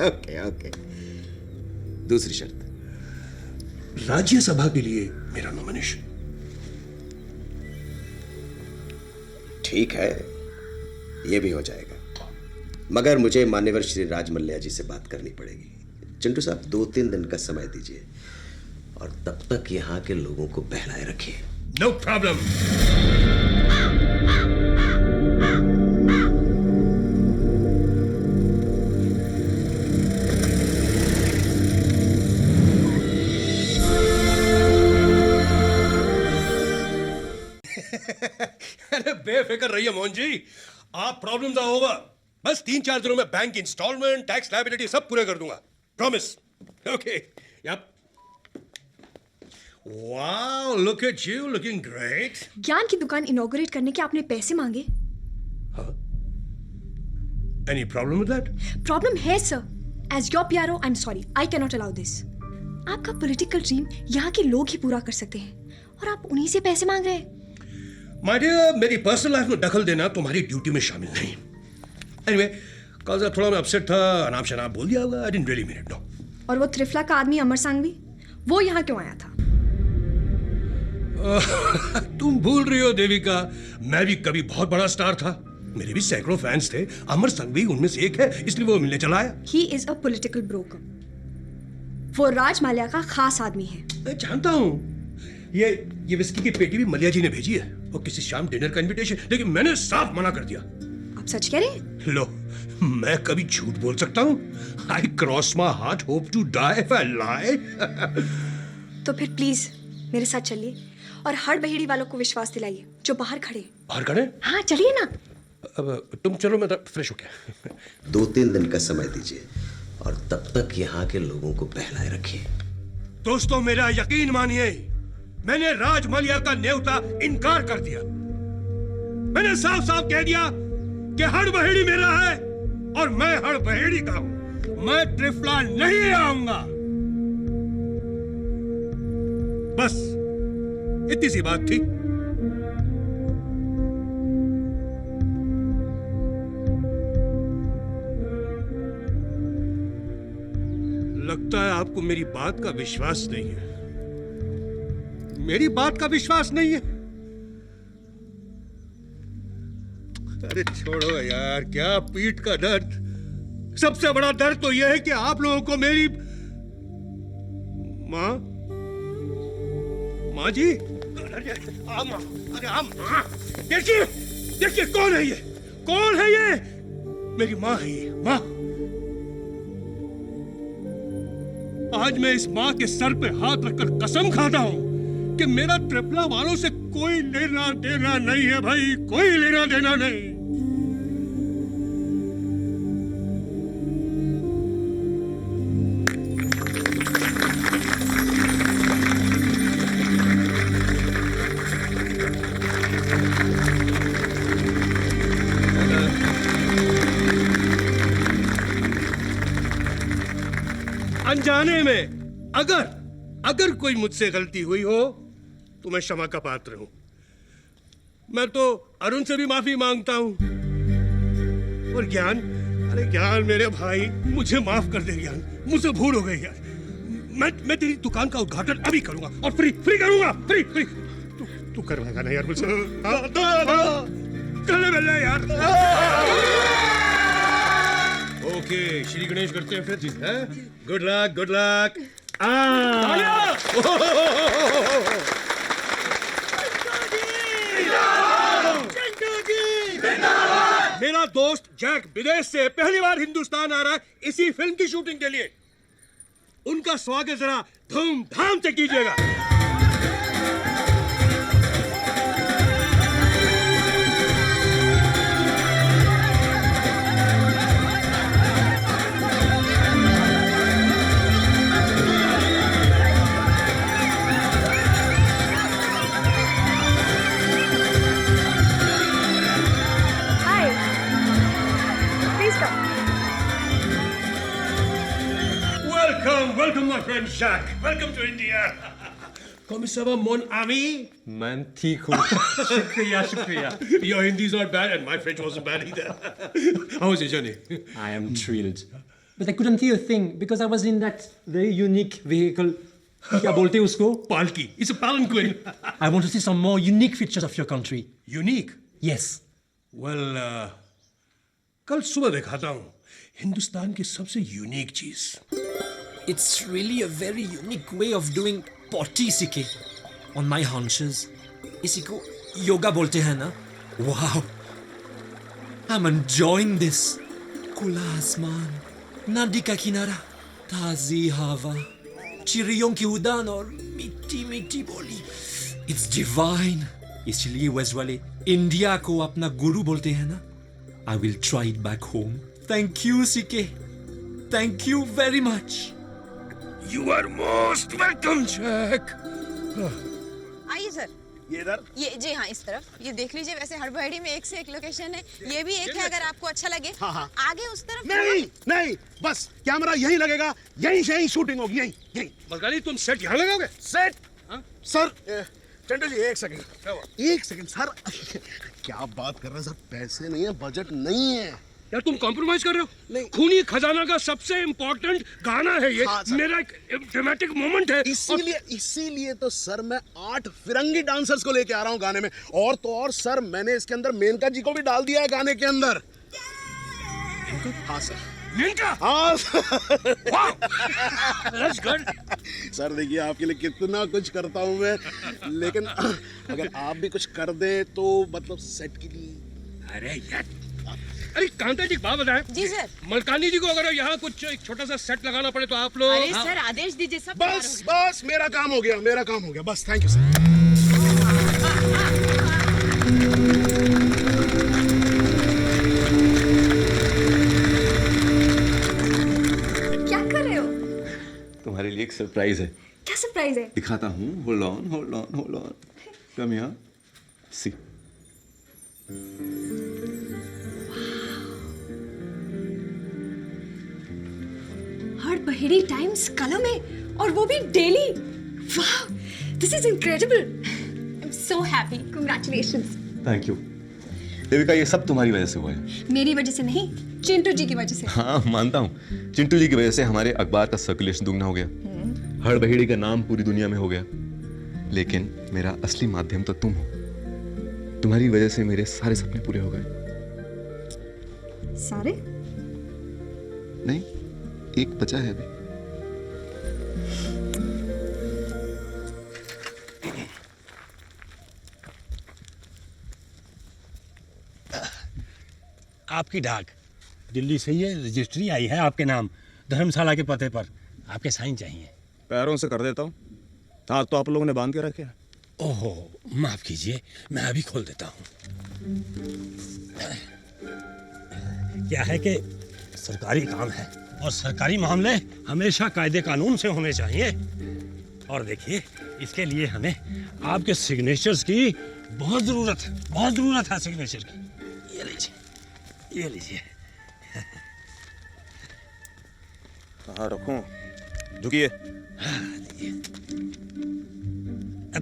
Okay. दूसरी शर्त, राज्यसभा के लिए मेरा नॉमिनेशन। ठीक है, ये भी हो जाएगा, मगर मुझे मान्यवर श्री राज मल्लैया जी से बात करनी पड़ेगी। चिंटू साहब, 2-3 दिन का समय दीजिए और तब तक यहाँ के लोगों को बहलाए रखिए। No problem. अरे बेफिक्र रहिए मोहन जी, आप प्रॉब्लम्स आर ओवर। बस 3-4 दिनों में बैंक इंस्टॉलमेंट, टैक्स लायबिलिटी सब पूरे कर दूंगा, promise. Okay. Yup. Wow, look at you, looking great. ज्ञान की दुकान इनॉग्रेट करने के आपने पैसे मांगे? Any problem with that? Problem है sir. As your PRO, I'm sorry. I cannot allow this. आपका पॉलिटिकल ड्रीम यहाँ के लोग ही पूरा कर सकते हैं और आप उन्हीं से पैसे मांग रहे हैं. My dear, मेरी पर्सनल लाइफ में दखल देना तुम्हारी ड्यूटी में शामिल नहीं. Anyway, कल से थोड़ा मैं अपसेट था, अनाप शनाप बोल दिया होगा. I didn't really mean it, no. और वो त्रिफला का आदमी अमर सांघवी, वो यहाँ क्यों आया था? तुम भूल रही हो देविका, मैं भी कभी बहुत बड़ा स्टार था. मेरे भी सैकड़ों फैंस थे. अमर संघवी उनमें से एक है, इसलिए वो मिलने चला आया. He is a political broker. वो राज माल्या का खास आदमी है. मैं जानता हूँ. ये विस्की की पेटी भी मलिया जी ने भेजी है और किसी शाम डिनर का इनविटेशन, लेकिन मैंने साफ मना कर दिया. आप सच कह रहे हैं? लो, मैं कभी झूठ बोल सकता हूँ? I cross my heart, hope to die if I lie. तो फिर प्लीज मेरे साथ चलिए और हड़ बहेड़ी वालों को विश्वास दिलाइए जो बाहर खड़े हैं. बाहर खड़े? हाँ चलिए ना. अब तुम चलो, मैं फ्रेश हो गया. 2-3 दिन का समय दीजिए और तब तक यहाँ के लोगों को बहलाए रखिए. दोस्तों, मेरा यकीन मानिए, मैंने राज माल्या का न्योता इनकार कर दिया. मैंने साफ साफ कह दिया कि हड़ बहेड़ी मेरा है और मैं हड़ बहेड़ी का हूं. मैं त्रिफला नहीं आऊंगा. बस इतनी सी बात थी. लगता है आपको मेरी बात का विश्वास नहीं है. मेरी बात का विश्वास नहीं है? अरे छोड़ो यार, क्या पीठ का दर्द. सबसे बड़ा दर्द तो यह है कि आप लोगों को मेरी माँ जी. अरे माँ, देखिए कौन है ये? कौन है ये? मेरी माँ है ये. माँ, आज मैं इस माँ के सर पे हाथ रखकर कसम खाता हूं कि मेरा त्रिफला वालों से कोई लेना देना नहीं है भाई. कोई लेना देना नहीं. अनजाने में अगर कोई मुझसे गलती हुई हो तो मैं क्षमा का पात्र हूं. मैं तो अरुण से भी माफी मांगता हूं. और ज्ञान, अरे ज्ञान मेरे भाई, मुझे माफ कर दे ज्ञान. मुझसे भूल हो गई यार. मैं तेरी दुकान का उद्घाटन अभी करूंगा और फ्री करूंगा. फ्री. तू करवाएगा ना यार मुझसे? कर ले यार. ओके, श्री गणेश करते हैं फिर. Good luck. मेरा दोस्त जैक विदेश से पहली बार हिंदुस्तान आ रहा है इसी फिल्म की शूटिंग के लिए. उनका स्वागत जरा धूमधाम से कीजिएगा. Welcome, my friend Jacques. Welcome to India. Comment ça va, mon ami? मैं ठीक हूँ. शुक्रिया. Your Hindi is not bad, and my French wasn't bad either. How was your journey? I am thrilled. But I couldn't hear a thing because I was in that very unique vehicle. क्या बोलते हैं उसको? Palki. It's a palanquin. I want to see some more unique features of your country. Unique? Yes. Well, कल सुबह दिखाता हूँ हिंदुस्तान की सबसे यूनिक चीज. It's really a very unique way of doing potty CK. On my hunches, इसी को योगा बोलते हैं ना? Wow, I'm enjoying this. खुला आसमान, नदी का किनारा, ताजी हवा, चिड़ियों की उड़ान और मीठी मीठी बोली. It's divine. इसलिए वेस्ट वाले इंडिया को अपना गुरु बोलते हैं ना? I will try it back home. Thank you, CK. Thank you very much. You are most welcome, Jack. आइए सर। ये इधर? ये जी हाँ, इस तरफ। ये देख लीजिए, वैसे हड़बड़ी में एक से एक लोकेशन है। ये भी एक है, अगर आपको अच्छा लगे। हाँ, हाँ। आगे उस तरफ नहीं नहीं, बस कैमरा यहीं लगेगा, यहीं से यहीं शूटिंग होगी, यहीं यहीं। मलकानी तुम सेट यहाँ लगाओगे? सेट? सर चंडू जी एक सेकंड, एक सेकंड सर। क्या बात कर रहे हैं सर, पैसे नहीं है, बजट नहीं है। यार तुम कॉम्प्रोमाइज कर रहे हो? नहीं। खूनी खजाना का सबसे इम्पोर्टेंट गाना है ये। हाँ, मेरा एक ड्रामेटिक मोमेंट है। इसीलिए तो सर मैं 8 फिरंगी डांसर्स को लेके आ रहा हूँ गाने में। और तो और सर, मैंने इसके अंदर मेनका जी को भी डाल दिया है गाने के अंदर। हाँ सर। मेनका? हाँ That's good. सर देखिए, आपके लिए कितना कुछ करता हूँ मैं, लेकिन अगर आप भी कुछ कर दें तो मतलब सेट के लिए। अरे यार, अरे कांता जी बात बताएं। जी सर। मलकानी जी को अगर यहाँ कुछ एक छोटा सा सेट लगाना पड़े तो आप लोग। अरे सर, आदेश दीजिए, सब तैयार बस हो गया। बस मेरा काम हो गया, मेरा काम हो गया, बस थैंक यू सर। क्या कर रहे हो? तुम्हारे लिए एक सरप्राइज है। क्या सरप्राइज है? दिखाता हूँ। Hold on hold on hold on. Come here. See. हड़बड़ी टाइम्स कलम में, और वो भी डेली। वाह, this is incredible. I am so happy. Congratulations. Thank you Devika, ये सब तुम्हारी वजह से हुआ है। मेरी वजह से नहीं, चिंटू जी की वजह से। हाँ मानता हूँ, चिंटू जी की वजह से हमारे अखबार का सर्कुलेशन दुगना हो गया, हड़बहेड़ी का नाम पूरी दुनिया में हो गया। लेकिन मेरा असली माध्यम तो तुम हो। तुम्हारी वजह से मेरे सारे सपने पूरे हो गए। सारे? नहीं, एक बचा है अभी। आपकी डाक दिल्ली से ये रजिस्ट्री आई है आपके नाम, धर्मशाला के पते पर। आपके साइन चाहिए। पैरों से कर देता हूँ, हाथ तो आप लोगों ने बांध के रखे हैं। ओहो, माफ कीजिए, मैं अभी खोल देता हूँ। क्या है कि सरकारी काम है और सरकारी मामले हमेशा कायदे कानून से होने चाहिए। और देखिए, इसके लिए हमें आपके सिग्नेचर्स की बहुत ज़रूरत है सिग्नेचर की। ये लीजिए, ये लीजिए। कहाँ रखूं? झुकिए।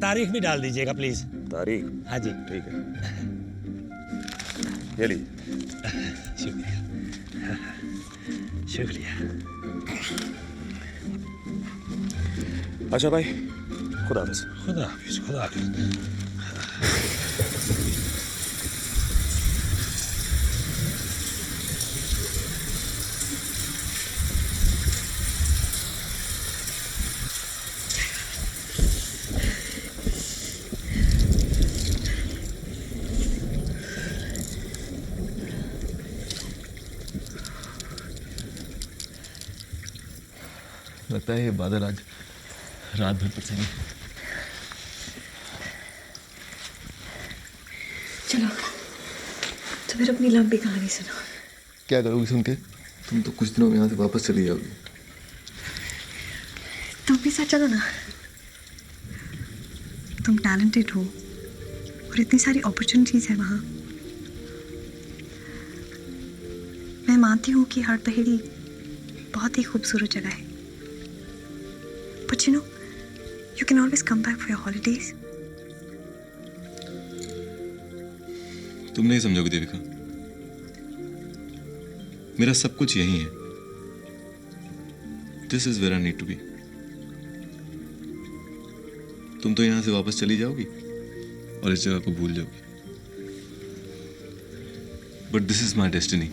तारीख भी डाल दीजिएगा प्लीज। तारीख? हाँ जी। ठीक है, ये लीजिए। शुक्रिया, शुक्रिया। अच्छा भाई, खुदा हाफिज। खुदा हाफिज, खुदा हाफिज। लगता है ये बादल आज रात भर बरसेंगे। चलो, तो फिर अपनी लंबी कहानी सुनो। क्या करोगी सुन के? तुम तो कुछ दिनों में यहाँ से वापस चली जाओगी। तुम भी साथ चलो ना। तुम टैलेंटेड हो और इतनी सारी अपॉर्चुनिटीज है वहाँ। मैं मानती हूँ कि हड़बहेड़ी बहुत ही खूबसूरत जगह है, but you know, you can always come back for your holidays. तुम नहीं समझोगी देविका, मेरा सब कुछ यही है। This is where I need to be. तुम तो यहां से वापस चली जाओगी और इस जगह को भूल जाओगी। But this is my destiny,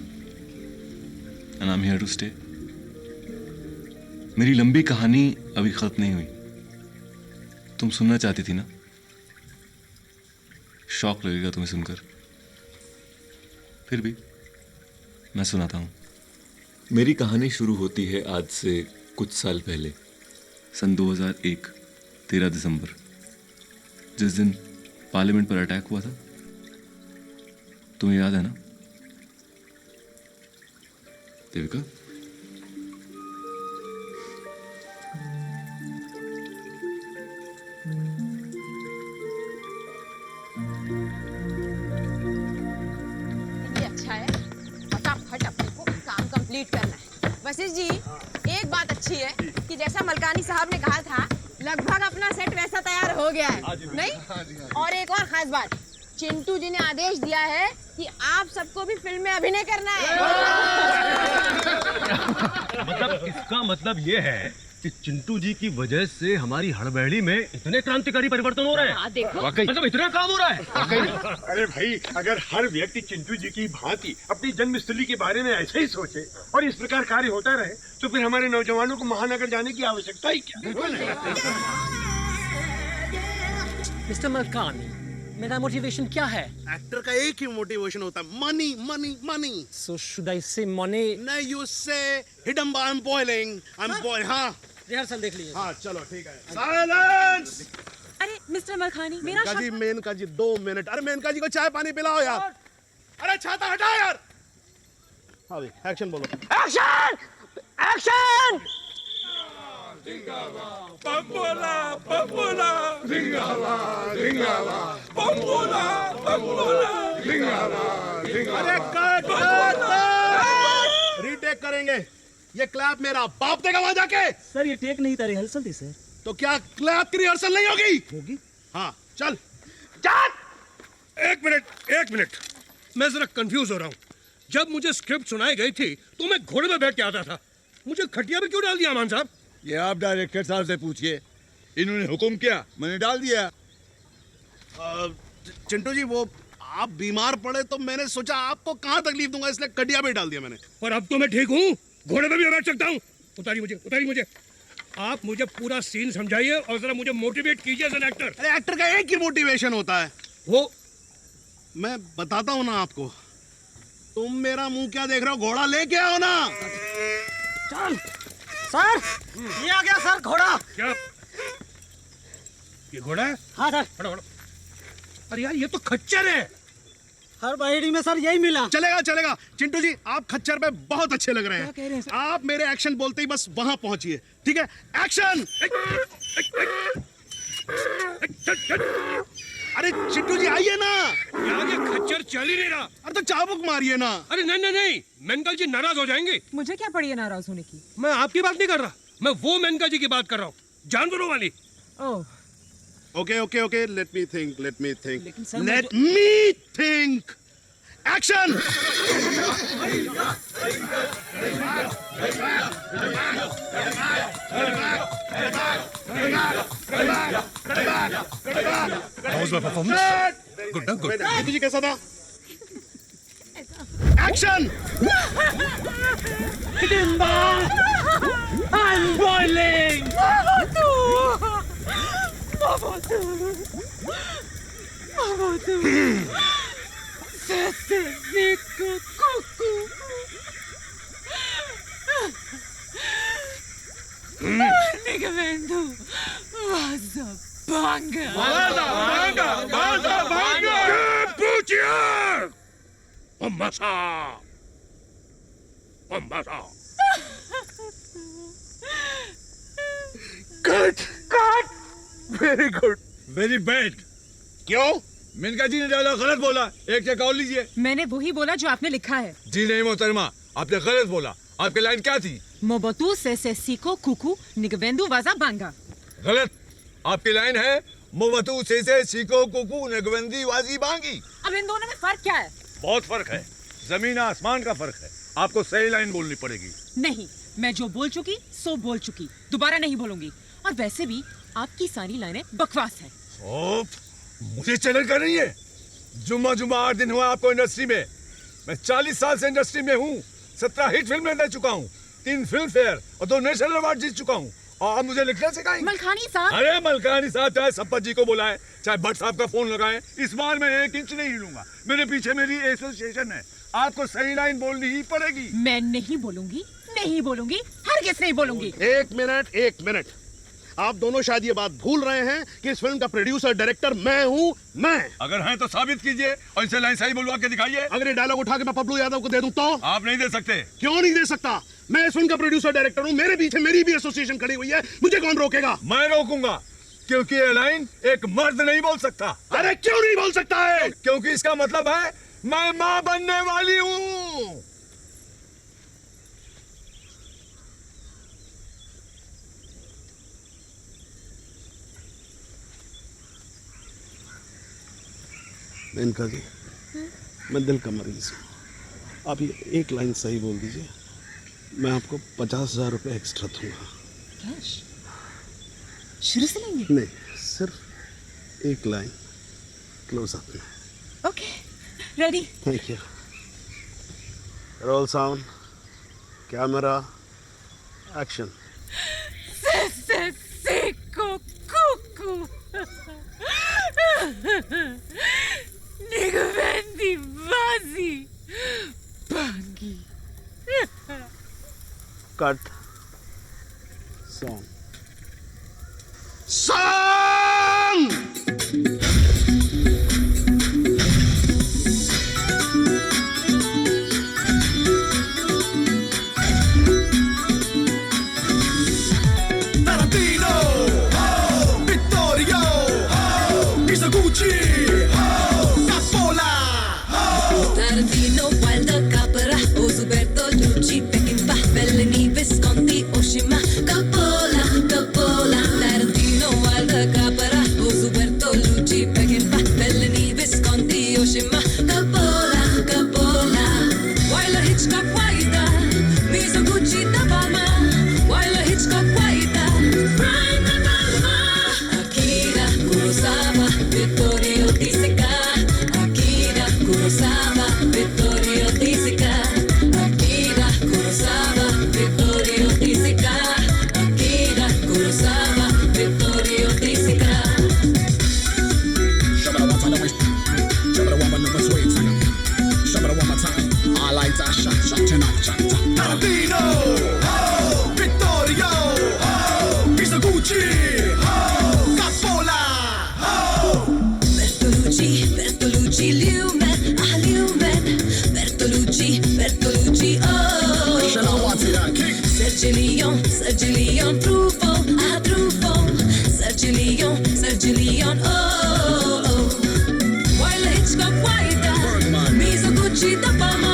and I'm here to stay. मेरी लंबी कहानी अभी खत्म नहीं हुई। तुम सुनना चाहती थी ना? शौक लगेगा तुम्हें सुनकर, फिर भी मैं सुनाता हूं। मेरी कहानी शुरू होती है आज से कुछ साल पहले, सन 2001, 13 दिसंबर, जिस दिन पार्लियामेंट पर अटैक हुआ था। तुम्हें याद है ना देविका? एडिट करना है। वशिष्ठ जी, एक बात अच्छी है कि जैसा मलकानी साहब ने कहा था, लगभग अपना सेट वैसा तैयार हो गया है, नहीं? और एक और खास बात, चिंटू जी ने आदेश दिया है कि आप सबको भी फिल्म में अभिनय करना है। मतलब इसका मतलब ये है कि चिंटू जी की वजह से हमारी हड़बड़ी में इतने क्रांतिकारी परिवर्तन हो रहे हैं। हाँ, देखो। वाकई मतलब इतना काम हो रहा है। अरे भाई, अगर हर व्यक्ति चिंटू जी की भांति अपनी जन्मस्थली के बारे में ऐसे ही सोचे और इस प्रकार कार्य होता रहे तो फिर हमारे नौजवानों को महानगर जाने की आवश्यकता ही क्या? मिस्टर मलकानी, मेरा मोटिवेशन क्या है? एक्टर का एक ही मोटिवेशन होता है, money money money. So should I say money? नहीं, you say hidamba, I'm boiling, I'm boiling। हाँ, रिहर्सल देख लीजिए। हाँ, चलो ठीक है। साइलेंस। अरे मिस्टर मलखानी, मेरा मेनका जी, मेनका जी 2 मिनट। अरे मेनका जी को चाय पानी पिलाओ यार। अरे छाता हटा यार। हाँ भाई, एक्शन बोलो। एक्शन! एक्शन! बम्बोला बम्बोला जिंगाबाद जिंगाबाद बम्बोला बम्बोला जिंगाबाद अरे कट, रीटेक करेंगे। ये क्लैप मेरा बाप देगा वहां जाके। सर, ये टेक नहीं था, रिहर्सल थी सर। तो क्या क्लैप की रिहर्सल नहीं होगी? हाँ, चल। एक मिनट, मैं जरा कंफ्यूज हो रहा हूँ। जब मुझे स्क्रिप्ट सुनाई गई थी तो मैं घोड़े में बैठ के आता था, मुझे खटिया में क्यों डाल दिया अमान साहब? ये आप डायरेक्टर साहब से पूछिए, इन्होंने हुक्म किया, मैंने डाल दिया। चिंटू जी, वो आप बीमार पड़े तो मैंने सोचा आपको कहाँ तकलीफ दूंगा, इसलिए कटिया में डाल दिया मैंने। पर अब तो मैं ठीक हूँ, घोड़े में भी बैठ सकता हूँ। उतारिए मुझे। आप मुझे पूरा सीन समझाइए और जरा मुझे मोटिवेट कीजिए एज एन एक्टर। अरे एक्टर का एक ही मोटिवेशन होता है, वो मैं बताता हूँ ना आपको। तुम मेरा मुंह क्या देख रहे हो, घोड़ा लेके आओ ना। चल सर, ये आ गया सर घोड़ा। क्या ये घोड़ा है? हाँ सर। फटाफट। अरे यार, ये तो खच्चर है। हर बहेड़ी में सर यही मिला। चलेगा। चिंटू जी, आप खच्चर पे बहुत अच्छे लग रहे क्या कह रहे हैं हैं। सर? आप मेरे एक्शन बोलते ही बस वहां पहुंचिए, ठीक है? एक्शन। अरे चिंटू जी, आइए ना। यार, ये खच्चर चल ही नहीं रहा। अरे तो चाबुक मारिए ना। अरे नहीं, मेनका जी नाराज हो जाएंगे। मुझे क्या पड़ी है नाराज होने की? मैं आपकी बात नहीं कर रहा, मैं वो मेनका जी की बात कर रहा हूँ, जानवरों वाली। Oh, Okay, let me think. लेकिन sir, Let me think. Action! How was my performance? Good. Chintu ji, कैसा था? Action! I'm boiling! Very good. Very bad. क्यों? मेनका जी ने डायलॉग गलत बोला, एक चेक और लीजिए। मैंने वही बोला जो आपने लिखा है। जी नहीं मोहतरमा, आपने गलत बोला। आपकी लाइन क्या थी? मोबतू से सीको कुकू निगवेंदु वाजा बांगा। गलत। आपकी लाइन है मोवतू से सीको कुकू नगवंदी वाजी बांगी। अब इन दोनों में फर्क क्या है? बहुत फर्क है, जमीन आसमान का फर्क है। आपको सही लाइन बोलनी पड़ेगी। नहीं, मैं जो बोल चुकी सो बोल चुकी, दोबारा नहीं बोलूंगी। और वैसे भी आपकी सारी लाइनें बकवास है। मुझे चैलेंज कर रही है? जुम्मा 8 दिन हुआ आपको इंडस्ट्री में। मैं 40 साल से इंडस्ट्री में हूँ, 17 हिट फिल्में दे चुका हूँ, 3 फिल्म फेयर और 2 नेशनल अवार्ड जीत चुका हूँ। और आप मुझे लिखना सिखाएंगे? मलखानी साहब। अरे मलखानी साहब चाहे संपत जी को बुलाए, चाहे भट्ट साहब का फोन लगाए, इस बार मैं 1 इंच नहीं हिलूंगा। मेरे पीछे मेरी एसोसिएशन है, आपको सही लाइन बोलनी ही पड़ेगी। मैं नहीं बोलूंगी, हरगिज़ नहीं बोलूंगी। एक मिनट। आप दोनों शायद ये बात भूल रहे हैं कि इस फिल्म का प्रोड्यूसर डायरेक्टर मैं हूँ। मैं अगर हैं तो साबित कीजिए और इसे लाइन सही बोलवा के दिखाइए। अगर ये डायलॉग उठा के मैं पप्पू यादव को दे दूं तो? आप नहीं दे सकते। क्यों नहीं दे सकता? मैं इस फिल्म का प्रोड्यूसर डायरेक्टर हूँ, मेरे पीछे मेरी भी एसोसिएशन खड़ी हुई है, मुझे कौन रोकेगा? मैं रोकूंगा, क्योंकि ये लाइन एक मर्द नहीं बोल सकता। अरे क्यों नहीं बोल सकता है? क्योंकि इसका मतलब है मैं माँ बनने वाली हूँ। मेनका जी, मैं दिल का मरीज हूँ। आप ये एक लाइन सही बोल दीजिए, मैं आपको 50,000 रुपये एक्स्ट्रा दूंगा। कैश शुरू से लेंगे? नहीं, सिर्फ एक लाइन क्लोज अप में। Okay, ready. Thank you. Role sound, camera, action. Nigga Vazi Bangi. Cut song. Tarantino, Vittorio, Mizoguchi, Coppola. Tarantino, Wilder, Capra, Ozu, Bertolucci, Peckinpah, Fellini, Visconti, Oshima, Coppola, Coppola. Tarantino, Wilder, Capra, Ozu, Bertolucci, Peckinpah, Fellini, Visconti, Oshima, Coppola, Coppola. Wilder, Hitchcock, Wilder, Mizoguchi, De Palma, Wilder, Hitchcock, Wilder, Brian De Palma, Akira Kurosawa, Vittorio De Sica, Akira Kurosawa, Vittorio De Sica, Akira Kurosawa, Vittorio De Sica, Akira Kurosawa, Vittorio De Sica. Shabba one time, shabba one number sweet, shabba one more time. All lights are shut, shut tonight, shut. Tarantino, Vittorio, Mizoguchi, Coppola. Bertolucci, Bertolucci, Lumen, Lumen, Bertolucci, Bertolucci, oh. Sergio Leone, Truffaut, Truffaut, Sergio Leone, oh. Wilder, Hitchcock, Wilder, Mizoguchi, De Palma,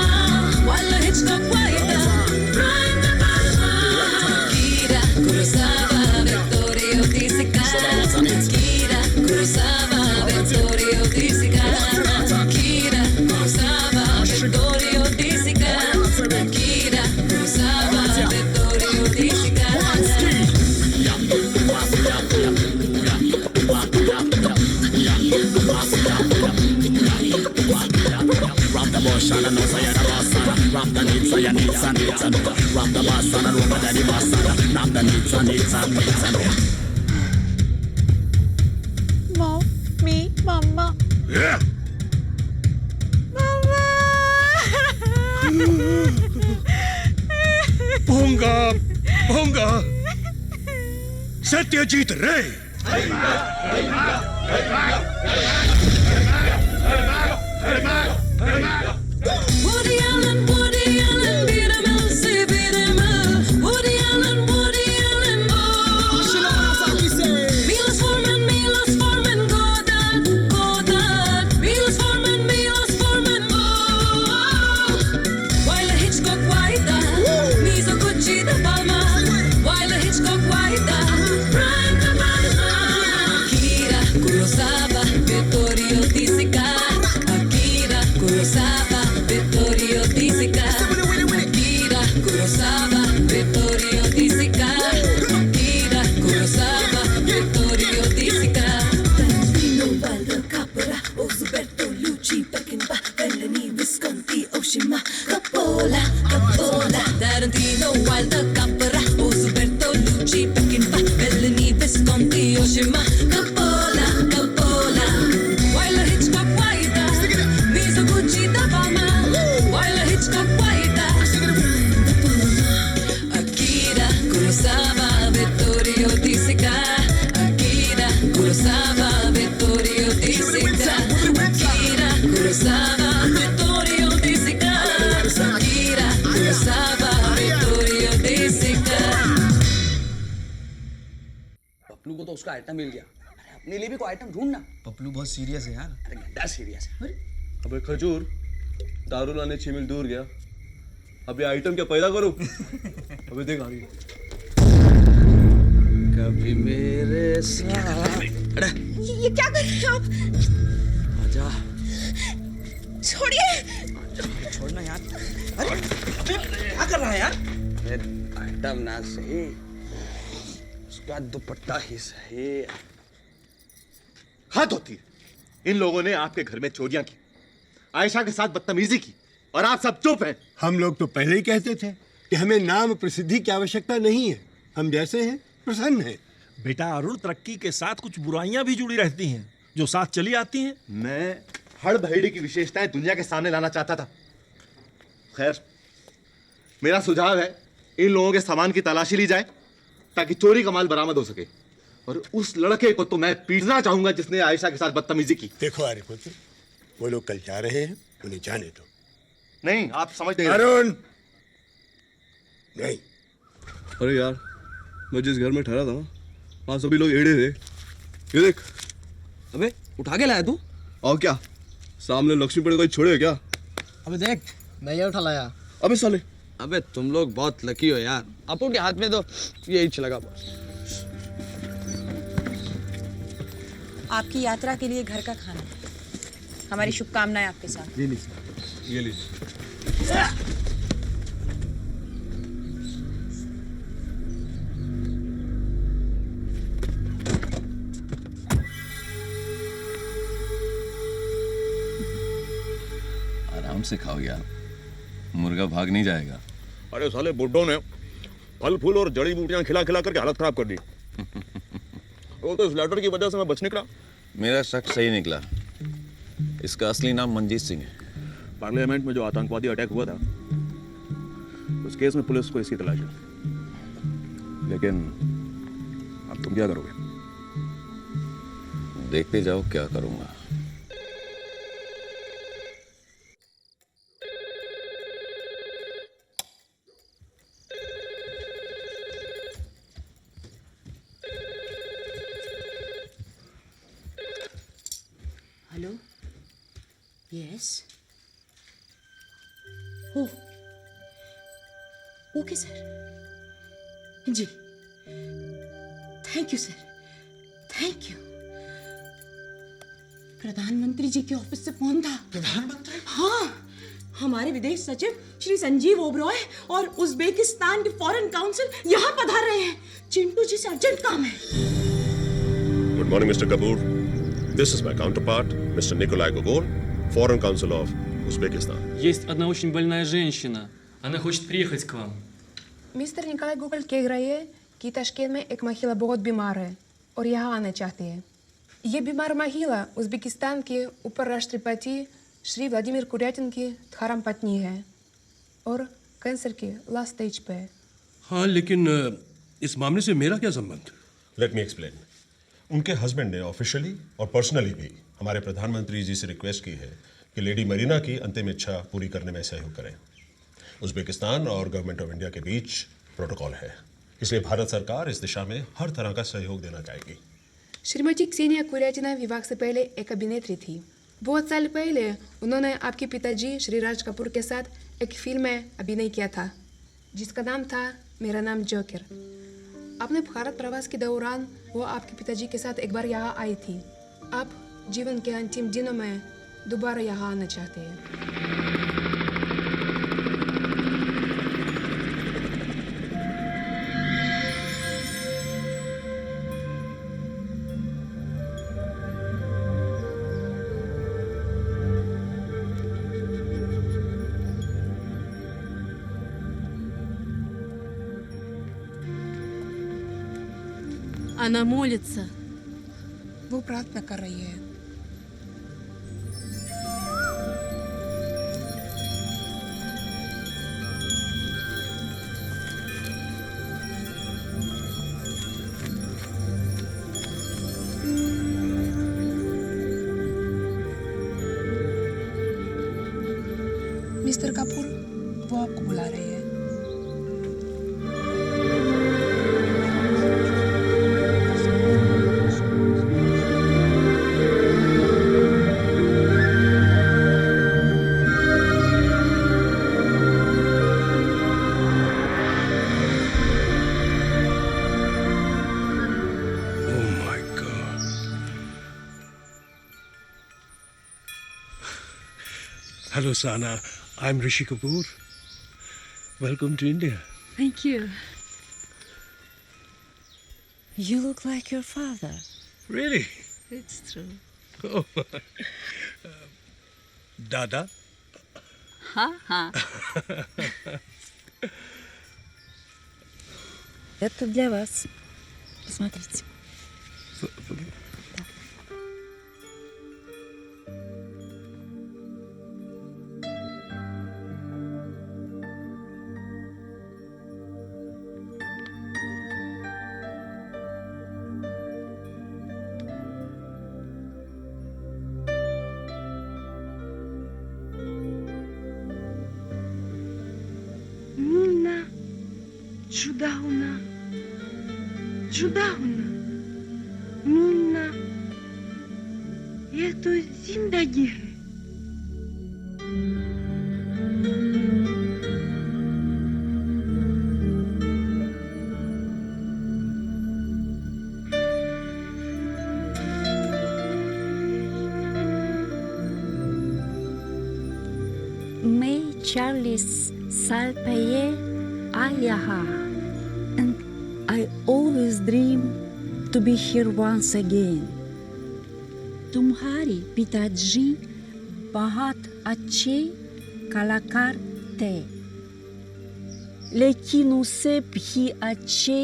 Wilder, Hitchcock, Wilder, Brian De Palma, Akira Kurosawa, Vittorio De Sica, Akira Kurosawa, Vittorio De Sica, Akira Kurosawa, Vittorio De Sica, Akira Kurosawa, Vittorio De Sica. Rob the boss and I know say you're the boss. Rob the needs so you need some needs and rob the boss and I know that the boss. Rob the needs and needs and needs and Me, Mama. Yeah. Ponga, ponga. Satyajit Ray. Woody Allen, beat 'em up, say beat 'em up. Woody Allen, oh. Milos Forman, Godard. Milos Forman, oh. Wilder, Hitchcock, Wilder, Mizoguchi, De Palma, Wilder, Hitchcock, Wilder, Brian De Palma, Akira Kurosawa, Vittorio De Sica, Akira Kurosawa, Vittorio De Sica, Akira Kurosawa, Vittorio De Sica, Akira Kurosawa, Vittorio De Sica. Tarantino, Wilder, Capra, Ozu, Bertolucci, Peckinpah, Fellini, Visconti, Oshima, Coppola, Coppola. Tarantino, Wilder, Capra, Ozu, Bertolucci, Peckinpah, Fellini, Visconti, Oshima, Coppola, Coppola. Wilder, Hitchcock, Wilder, Mizoguchi, De Palma, Wilder, Hitchcock, Wilder, Akira Kurosawa, Vittorio De Sica, Akira Kurosawa, Vittorio De Sica, Akira Kurosawa, Vittorio De Sica, Akira Kurosawa, Vittorio De Sica. Paplu को तो उसका item मिल गया। अरे अपने लिए भी कोई item ढूंढना। पप्लू बहुत सीरियस है यार। अरे गड्ढा सीरियस है। अबे खजूर, दारू लाने 6 मील दूर गया, अभी आइटम क्या पैदा करूं? अबे देख आ गई। कभी मेरे साथ। ये क्या कर रहे हैं आप? आजा। छोड़िए। छोड़ना यार। अरे अबे क्या कर रहा है यार? अरे आइटम ना सही, उसका दुपट्टा ही सही। हद होती है। इन लोगों ने आपके घर में चोरियां की, आयशा के साथ बदतमीजी की, और आप सब चुप हैं। हम लोग तो पहले ही कहते थे कि हमें नाम प्रसिद्धि की आवश्यकता नहीं है, हम जैसे हैं प्रसन्न हैं। बेटा अरुण, तरक्की के साथ कुछ बुराइयां भी जुड़ी रहती हैं जो साथ चली आती हैं। मैं हड़बहेड़ी की विशेषताएं दुनिया के सामने लाना चाहता था। खैर, मेरा सुझाव है इन लोगों के सामान की तलाशी ली जाए ताकि चोरी का माल बरामद हो सके। और उस लड़के को तो मैं पीटना चाहूंगा जिसने आयशा के साथ बदतमीजी की। देखो आर्यपुत्र, वो लोग कल जा रहे हैं, उन्हें जाने दो। नहीं, आप समझते हैं। अरुण, नहीं। अरे यार, मैं जिस घर में ठहरा था ना, वहाँ सभी लोग एड़े थे। ये देख। अबे उठा के लाया तू? और क्या, सामने लक्ष्मी पड़े कोई छोड़े क्या? अबे देख, मैं ये उठा लाया। अबे साले, अबे तुम लोग बहुत लकी हो यार, अपू के हाथ में तो यही चलेगा बस। आपकी यात्रा के लिए घर का खाना, हमारी शुभकामनाएं आपके साथ। ये लीजिए, ये लीजिए। आराम से खाओ यार, मुर्गा भाग नहीं जाएगा। अरे साले बुड्ढों ने फल फूल और जड़ी बूटियां खिला खिला करके हालत खराब कर दी। वो तो इस लेटर की वजह से मैं बच निकला। मेरा शक सही निकला। इसका असली नाम मंजीत सिंह है। पार्लियामेंट में जो आतंकवादी अटैक हुआ था, उस केस में पुलिस को इसकी तलाश है। लेकिन अब तुम क्या करोगे? देखते जाओ क्या करूंगा। Hello, yes, oh, okay sir, जी, thank you sir, thank you. प्रधानमंत्री जी के ऑफिस से फोन था। प्रधानमंत्री? हाँ, हमारे विदेश सचिव श्री संजीव ओबरॉय और उज्बेकिस्तान के फॉरेन काउंसिल यहाँ पधार रहे हैं। चिंटू जी से अर्जेंट काम है। Good morning, Mr. Kapoor. This is my counterpart, Mr. Nikolai Gogol, Foreign Council of Uzbekistan. Есть одна очень больная женщина. Она хочет приехать к вам. Mister Nikolai goggle कह रही है कि ताशकंद में एक महिला बहुत बीमार है और यहाँ आना चाहती है। ये बीमार महिला उज्बेकिस्तान के उपराष्ट्रपति श्री व्लादिमीर कुर्यातिन की धर्म पत्नी है और कैंसर के लास्ट स्टेज पे है। हाँ, लेकिन इस मामले से मेरा क्या संबंध? Let me explain. उनके हस्बैंड ने ऑफिशियली और पर्सनली भी हमारे प्रधानमंत्री जी से रिक्वेस्ट की है कि लेडी मरीना की अंतिम इच्छा पूरी करने में सहयोग करें। उज्बेकिस्तान और गवर्नमेंट ऑफ इंडिया के बीच प्रोटोकॉल है, इसलिए भारत सरकार इस दिशा में हर तरह का सहयोग देना चाहेगी। श्रीमती क्सेनिया कुर्यातिना विवाह से पहले एक अभिनेत्री थी। बहुत साल पहले उन्होंने आपके पिताजी श्री राज कपूर के साथ एक फिल्म में अभिनय किया था जिसका नाम था मेरा नाम जोकर। अपने भारत प्रवास के दौरान वो आपके पिताजी के साथ एक बार यहाँ आई थी। आप जीवन के अंतिम दिनों में दोबारा यहाँ आना चाहते हैं। Она молится. वो प्रार्थना कर रही है। मिस्टर कपूर, वो आपको बुला रही है। Hello, Sana. I'm Rishi Kapoor. Welcome to India. Thank you. You look like your father. Really? It's true. Oh. Dada? Ха-ха. Это для вас. Посмотрите. Мина Чудауна. Чудауна. Мина. Это зиндаги. मैं Charles Salpaye Ayaha, and I always dream to be here once again. तुम्हारे पिताजी बहुत अच्छे कलाकार थे, लेकिन उससे भी अच्छे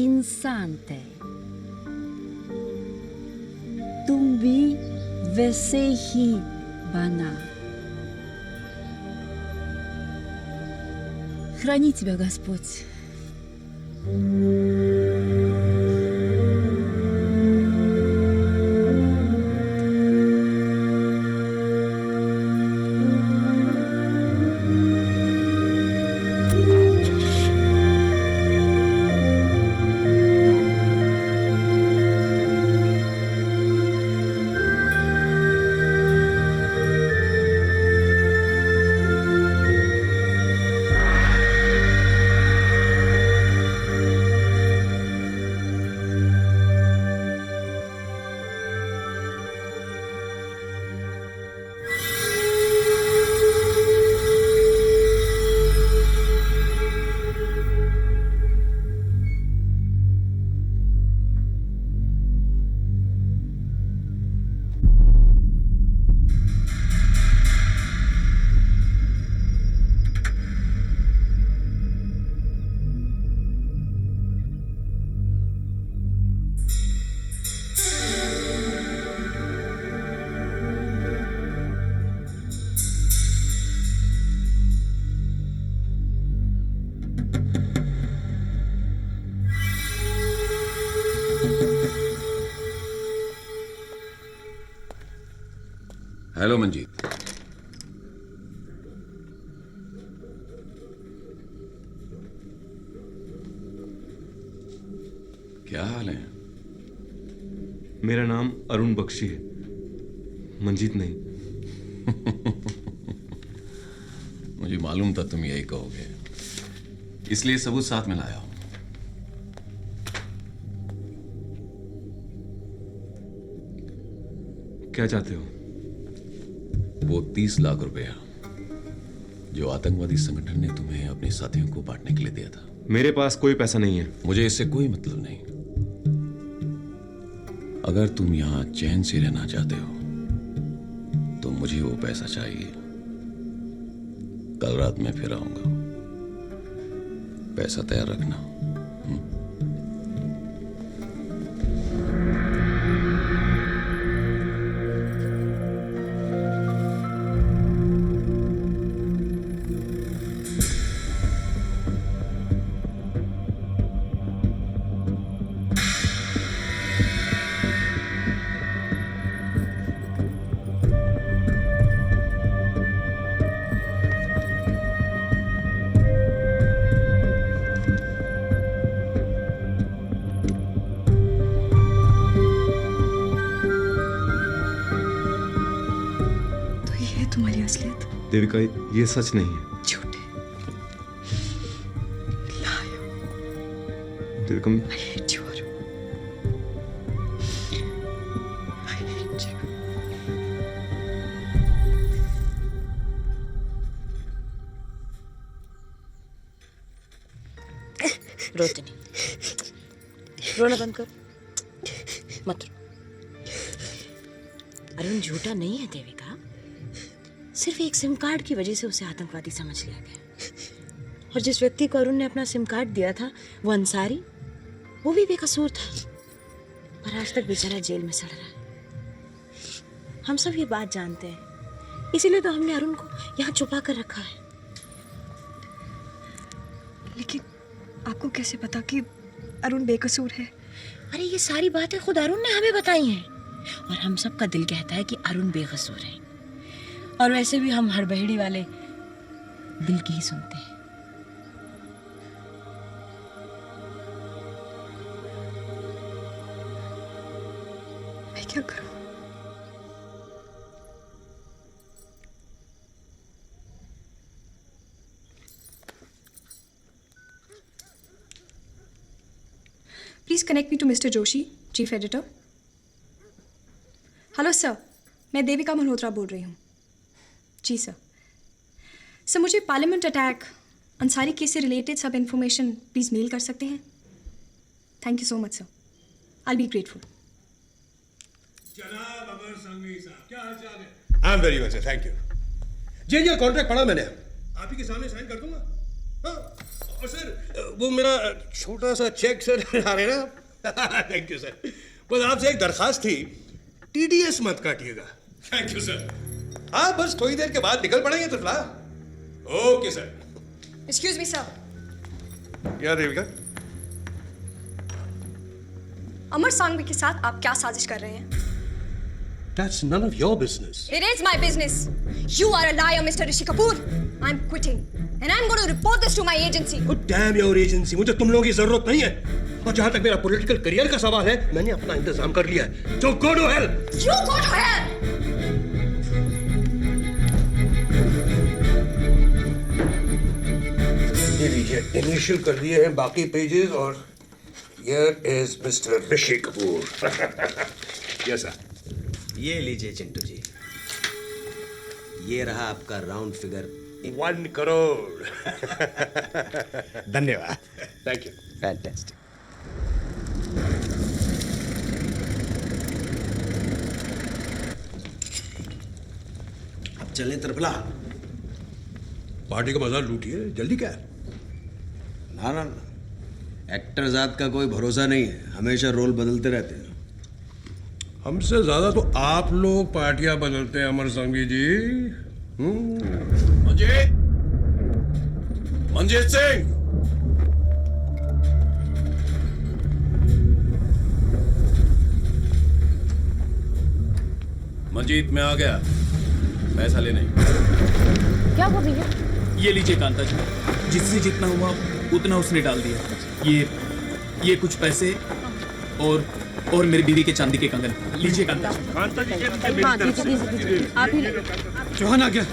इंसान थे। तुम भी वैसे ही बना। Храни тебя Господь. हेलो मंजीत। क्या हाल है? मेरा नाम अरुण बख्शी है, मंजीत नहीं। मुझे मालूम था तुम यही कहोगे, इसलिए सबूत साथ में लाया हूं। क्या चाहते हो? वो 30 लाख रुपया जो आतंकवादी संगठन ने तुम्हें अपने साथियों को बांटने के लिए दिया था। मेरे पास कोई पैसा नहीं है। मुझे इससे कोई मतलब नहीं। अगर तुम यहां चैन से रहना चाहते हो तो मुझे वो पैसा चाहिए। कल रात मैं फिर आऊंगा, पैसा तैयार रखना। तुम्हारी असलियत? देविका, ये सच नहीं है। झूठे। Devika, I hate you, Arun. I hate you. रोते नहीं, रोना बंद कर, मत रो। अरुण झूठा नहीं है देविका, सिर्फ एक सिम कार्ड की वजह से उसे आतंकवादी समझ लिया गया। और जिस व्यक्ति को अरुण ने अपना सिम कार्ड दिया था, वो अंसारी, वो भी बेकसूर था, पर आज तक बेचारा जेल में सड़ रहा है। हम सब ये बात जानते हैं, इसीलिए तो हमने अरुण को यहाँ छुपा कर रखा है। लेकिन आपको कैसे पता कि अरुण बेकसूर है? अरे ये सारी बातें खुद अरुण ने हमें बताई हैं, और हम सब का दिल कहता है कि अरुण बेकसूर है। और वैसे भी हम हड़बड़ी वाले दिल की ही सुनते हैं। मैं क्या करूं? Please connect me to mister Joshi, chief editor. Hello sir, मैं देविका मल्होत्रा बोल रही हूँ। जी सर। सर, मुझे पार्लियामेंट अटैक, अंसारी केस से रिलेटेड सब इन्फॉर्मेशन प्लीज़ मेल कर सकते हैं? Thank you so much sir, I be grateful. जनाब अमर संघवी साहब, क्या हाल चाल है? I am very well sir, thank you. ये कॉन्ट्रैक्ट पढ़ा मैंने, आप ही के सामने साइन कर दूंगा। हाँ, और सर वो मेरा छोटा सा चेक सर आ रहे ना। Thank you sir. बस आपसे एक दरखास्त थी, टीडीएस मत काटिएगा। Thank you sir. हाँ, बस थोड़ी देर के बाद निकल पड़ेंगे तो फिलहाल। Okay sir. Excuse me sir. क्या देविका? अमर सांघवी के साथ आप क्या साजिश कर रहे हैं? That's none of your business. It is my business. You are a liar, Mr. Rishi Kapoor. I'm quitting, and I'm going to report this to my agency. Oh, damn your agency. मुझे तुम लोगों की जरूरत नहीं है। और जहाँ तक मेरा पॉलिटिकल करियर का सवाल है, मैंने अपना इंतजाम कर लिया है। So go to hell. You go to hell. ये लीजिए, इनिशियल कर दिए हैं बाकी पेजेस, और here is Mr. Rishi Kapoor. Yes sir. ये लीजिए चिंटू जी, ये रहा आपका राउंड फिगर 1 करोड़। धन्यवाद। Thank you. फैंटास्टिक। अब चलें त्रिफला। पार्टी का मजा लूटिए, जल्दी क्या है? ना ना ना, एक्टर जात का कोई भरोसा नहीं है, हमेशा रोल बदलते रहते हैं। हमसे ज्यादा तो आप लोग पार्टियां बदलते हैं अमर संघवी जी। मंजीत सिंह, मंजीत मैं आ गया, पैसा लेने। क्या हुआ भैया? ये लीजिए कांता जी, जिससे जितना हुआ उतना उसने डाल दिया। ये कुछ पैसे और मेरी बीवी के चांदी के कंगन। लीजिए कांता जी। चौहान आ गया।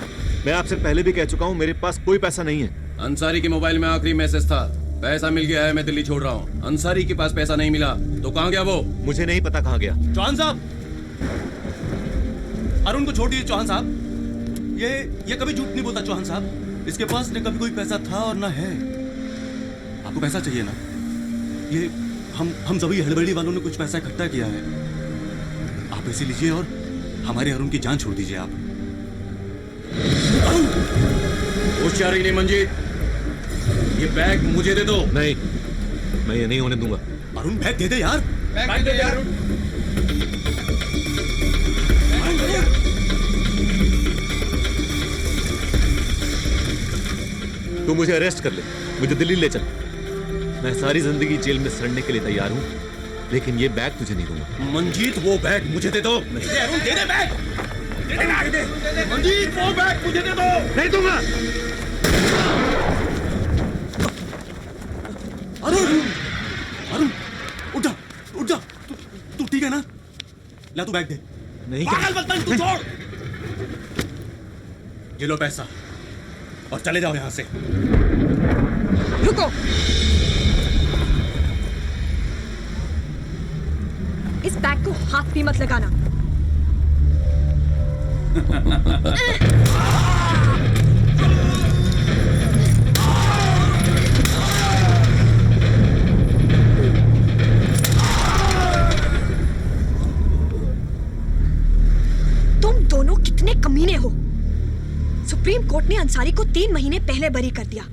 मैं आपसे पहले भी कह चुका हूँ, मेरे पास कोई पैसा नहीं है। अंसारी के मोबाइल में आखिरी मैसेज था, पैसा मिल गया है, मैं दिल्ली छोड़ रहा हूँ। अंसारी के पास पैसा नहीं मिला तो कहाँ गया वो? मुझे नहीं पता कहाँ गया। चौहान साहब, अरुण को छोड़ दीजिए चौहान साहब। ये कभी झूठ नहीं बोलता चौहान साहब। इसके पास न कभी कोई पैसा था और न है। आपको पैसा चाहिए ना? ये हम सभी हड़बड़ी वालों ने कुछ पैसा इकट्ठा किया है। आप पैसे लीजिए और हमारे अरुण की जान छोड़ दीजिए आप। होशियारी नहीं मंजीत, ये बैग मुझे दे दो। नहीं, मैं ये नहीं होने दूंगा। अरुण बैग दे दे यार। बैग दे यार। तू मुझे अरेस्ट कर ले, मुझे दिल्ली ले चल। मैं सारी जिंदगी जेल में सड़ने के लिए तैयार हूँ, लेकिन ये बैग तुझे नहीं दूंगा। मंजीत वो बैग मुझे दे दो। अरुण दे दे बैग। मंजीत वो बैग मुझे दे दो। नहीं दूंगा। अरुण उठ जा। तू ठीक है ना? ला तू बैग दे। नहीं पागल बदतमीज, तू छोड़। ये लो पैसा और चले जाओ यहाँ से। रुको, इस बैग को हाथ भी मत लगाना। कितने कमीने हो। सुप्रीम कोर्ट ने अंसारी को 3 महीने पहले बरी कर दिया,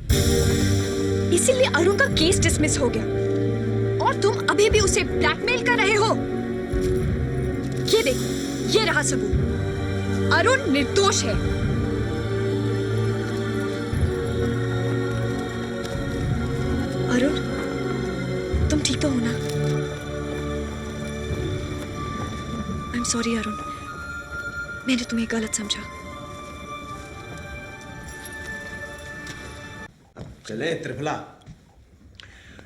इसीलिए अरुण का केस डिसमिस हो गया और तुम अभी भी उसे ब्लैकमेल कर रहे हो। ये देखो, ये रहा सबूत। अरुण निर्दोष है। अरुण, तुम ठीक तो हो ना? आई एम सॉरी अरुण, मैंने तुम्हें गलत समझा। चले triphala.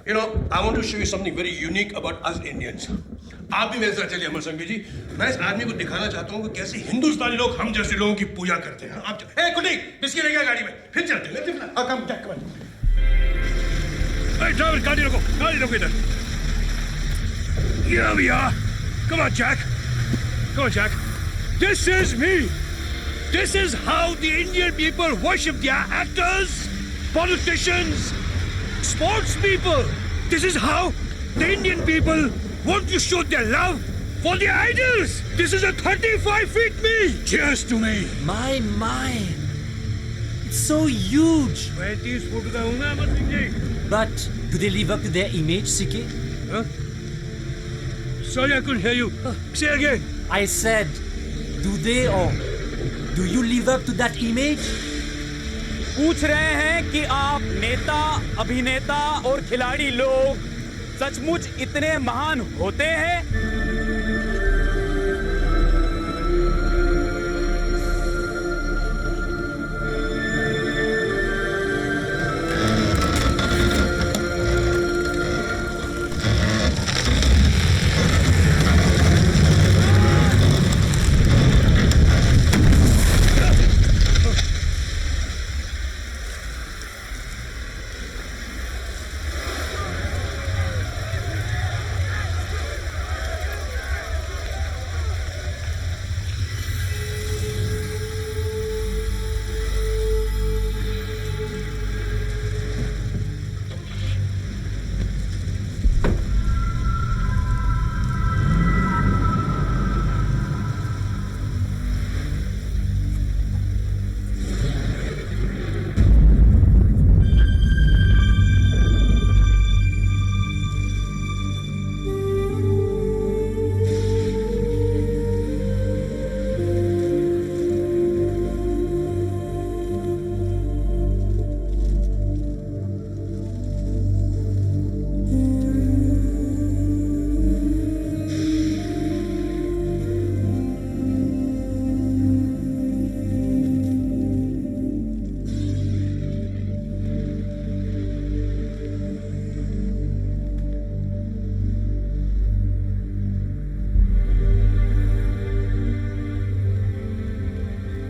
You know, I want to show you something very unique about us Indians. आप भी मेरे साथ चलिए अमर संघवी जी। मैं इस आदमी को दिखाना चाहता हूँ कि कैसे हिंदुस्तानी लोग हम जैसे लोगों की पूजा करते हैं। आप चलो। कुटी, बिस्किट लेके आ गाड़ी में, फिर चलते हैं। त्रिफला, कम। Hey, driver, गाड़ी रोको इधर। Here we are. Come on, Jack. This is me. This is how the Indian people worship their actors, politicians, sports people. This is how the Indian people want to show their love for their idols. This is a 35 feet me. Cheers to me. My. It's so huge. मैं 30 foot का हूँ ना Amar Singh ji. But do they live up to their image, CK? Huh? Sorry, I couldn't hear you. Say again. I said, do they or do you live up to that image? पूछ रहे हैं कि आप नेता, अभिनेता और खिलाड़ी लोग सचमुच इतने महान होते हैं?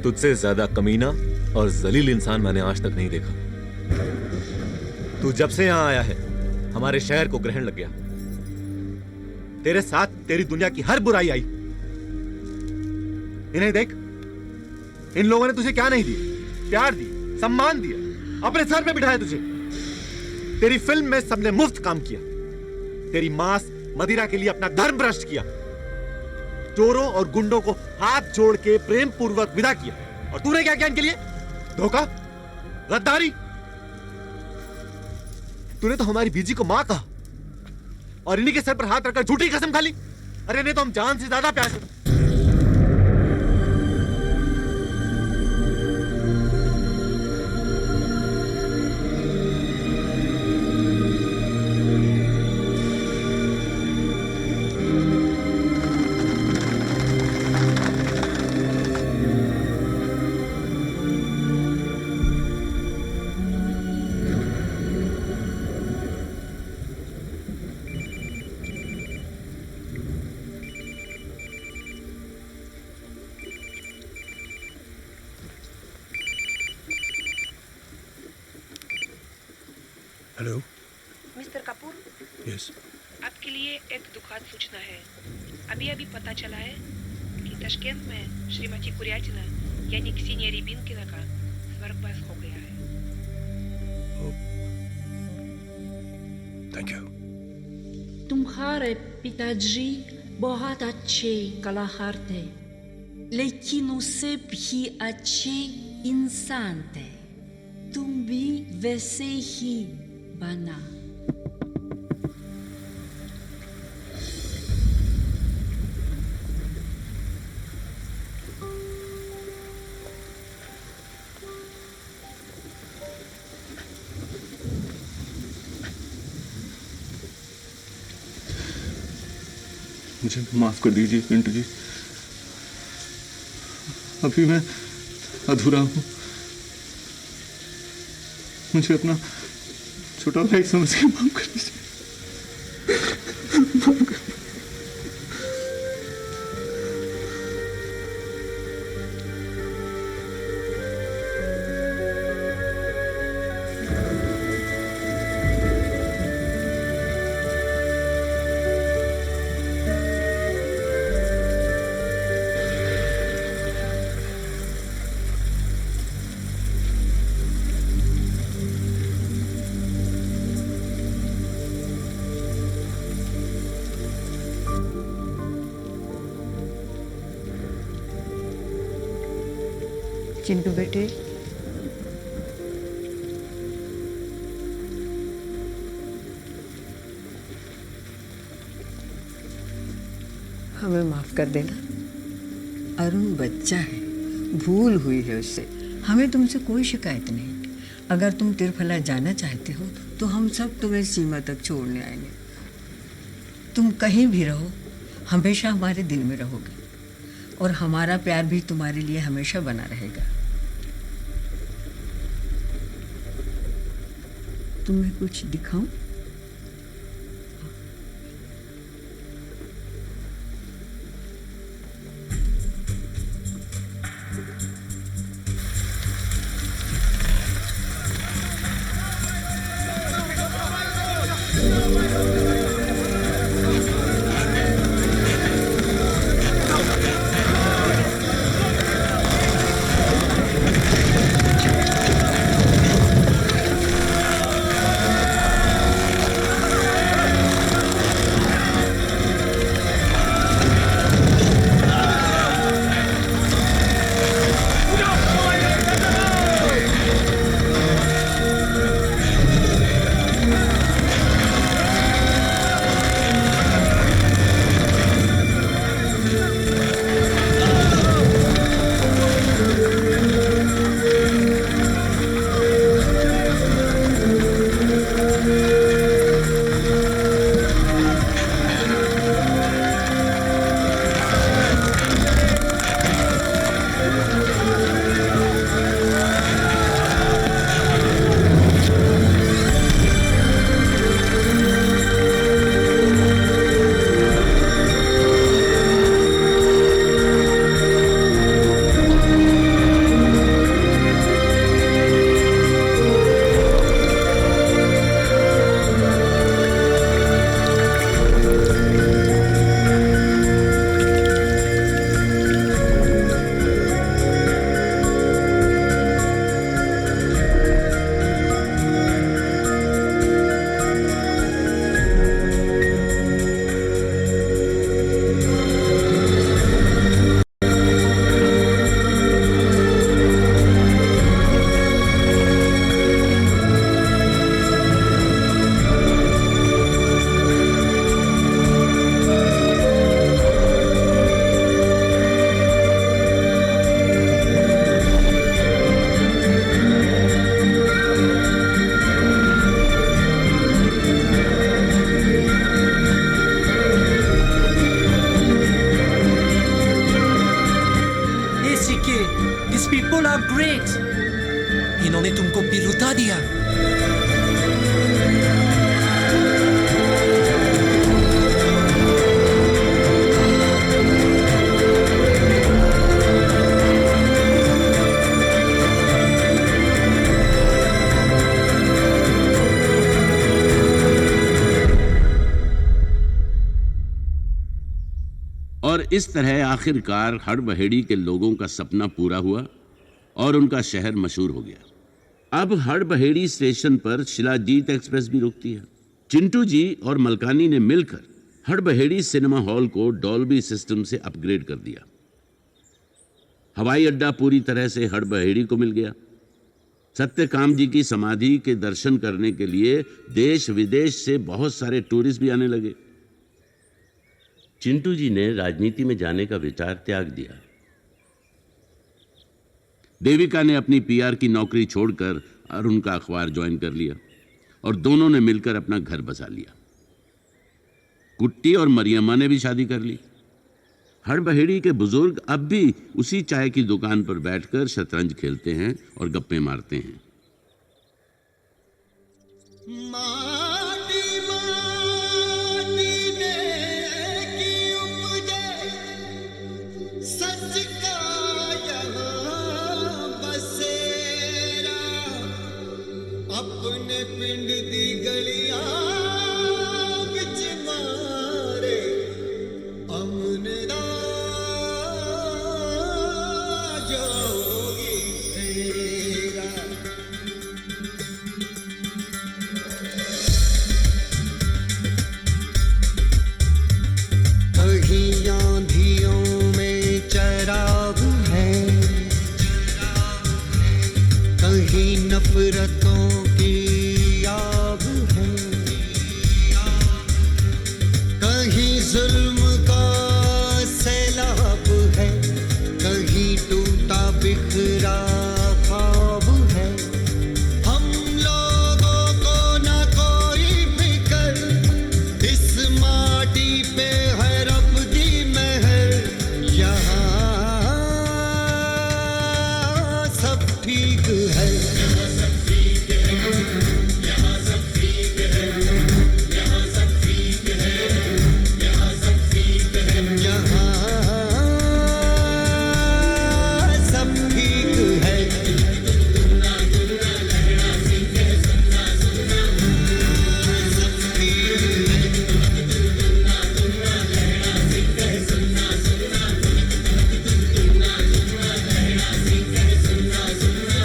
तुझसे ज्यादा कमीना और जलील इंसान मैंने आज तक नहीं देखा। तू जब से यहां आया है हमारे शहर को ग्रहण लग गया। तेरे साथ तेरी दुनिया की हर बुराई आई। इन्हें देख, इन लोगों ने तुझे क्या नहीं दिया? प्यार दिया, सम्मान दिया, अपने सर पे बिठाया तुझे। तेरी फिल्म में सबने मुफ्त काम किया। तेरी मांस मदिरा के लिए अपना धर्म भ्रष्ट किया। चोरों और गुंडों को हाथ जोड़ के प्रेम पूर्वक विदा किया। और तूने क्या किया इनके लिए? धोखा, गद्दारी। तूने तो हमारी बीजी को मां कहा और इन्हीं के सर पर हाथ रखकर झूठी कसम खा ली। अरे इन्हें तो हम जान से ज्यादा प्यार करते। Hello mister Kapoor, yes. आपके लिए एक दुखद सूचना है। अभी पता चला है कि ताशकंद में श्रीमती कुरियाटिना यानी क्सेनिया रिबिनकिना का स्वर्गवास हो गया है। Thank you. तुम्हारे पिताजी बहुत अच्छे कलाकार थे। लेकिन उसे भी अच्छे इंसान थे। तुम भी वैसे ही बना। मुझे माफ कर दीजिए पिंटू जी, अभी मैं अधूरा हूं। मुझे अपना छोटा भाई समझ के माफ कर दीजिए। माफ कर। चिंटू बेटे, हमें माफ कर देना। अरुण बच्चा है, भूल हुई है उससे। हमें तुमसे कोई शिकायत नहीं। अगर तुम तिरफला जाना चाहते हो तो हम सब तुम्हें सीमा तक छोड़ने आएंगे। तुम कहीं भी रहो, हमेशा हमारे दिल में रहोगे और हमारा प्यार भी तुम्हारे लिए हमेशा बना रहेगा। तुम्हें कुछ दिखाऊं? इन्होंने तुमको बिरुदा दिया। और इस तरह आखिरकार हड़बहेड़ी के लोगों का सपना पूरा हुआ और उनका शहर मशहूर हो गया। अब हड़बहेड़ी स्टेशन पर शिलाजीत एक्सप्रेस भी रुकती है। चिंटू जी और मलकानी ने मिलकर हड़बहेड़ी सिनेमा हॉल को डॉल्बी सिस्टम से अपग्रेड कर दिया। हवाई अड्डा पूरी तरह से हड़बहेड़ी को मिल गया। सत्यकाम जी की समाधि के दर्शन करने के लिए देश विदेश से बहुत सारे टूरिस्ट भी आने लगे। चिंटू जी ने राजनीति में जाने का विचार त्याग दिया। देविका ने अपनी पीआर की नौकरी छोड़कर अरुण का अखबार ज्वाइन कर लिया और दोनों ने मिलकर अपना घर बसा लिया। कुट्टी और मरियम्मा ने भी शादी कर ली। हड़बहेड़ी के बुजुर्ग अब भी उसी चाय की दुकान पर बैठकर शतरंज खेलते हैं और गप्पे मारते हैं। अपने पिंड दी गलियां विच मारे अमन दा जोगी तेरा। कहीं आंधियों में चराग है, कहीं नफरतों जुल्म का सैलाब है, कहीं टूटा बिखरा ख्वाब है। हम लोगों को ना कोई फिकर, इस माटी पे है रब दी मेहर। यहाँ सब ठीक है, यहाँ सब ठीक है, यहाँ सब ठीक है, यहाँ सब ठीक है, यहाँ सब ठीक है, दुन्ना दुन्ना लहरा सिंह है, सुनना सुनना सब ठीक है, दुन्ना दुन्ना लहरा सिंह है, सुनना सुनना दुन्ना दुन्ना लहरा सिंह है, सुनना सुनना।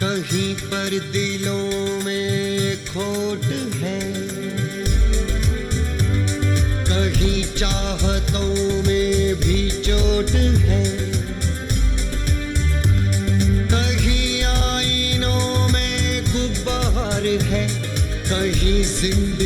कहीं पर दिलों में खोट है, कहीं चाहतों में भी चोट है, कहीं आईनों में गुब्बार है, कहीं जिंदगी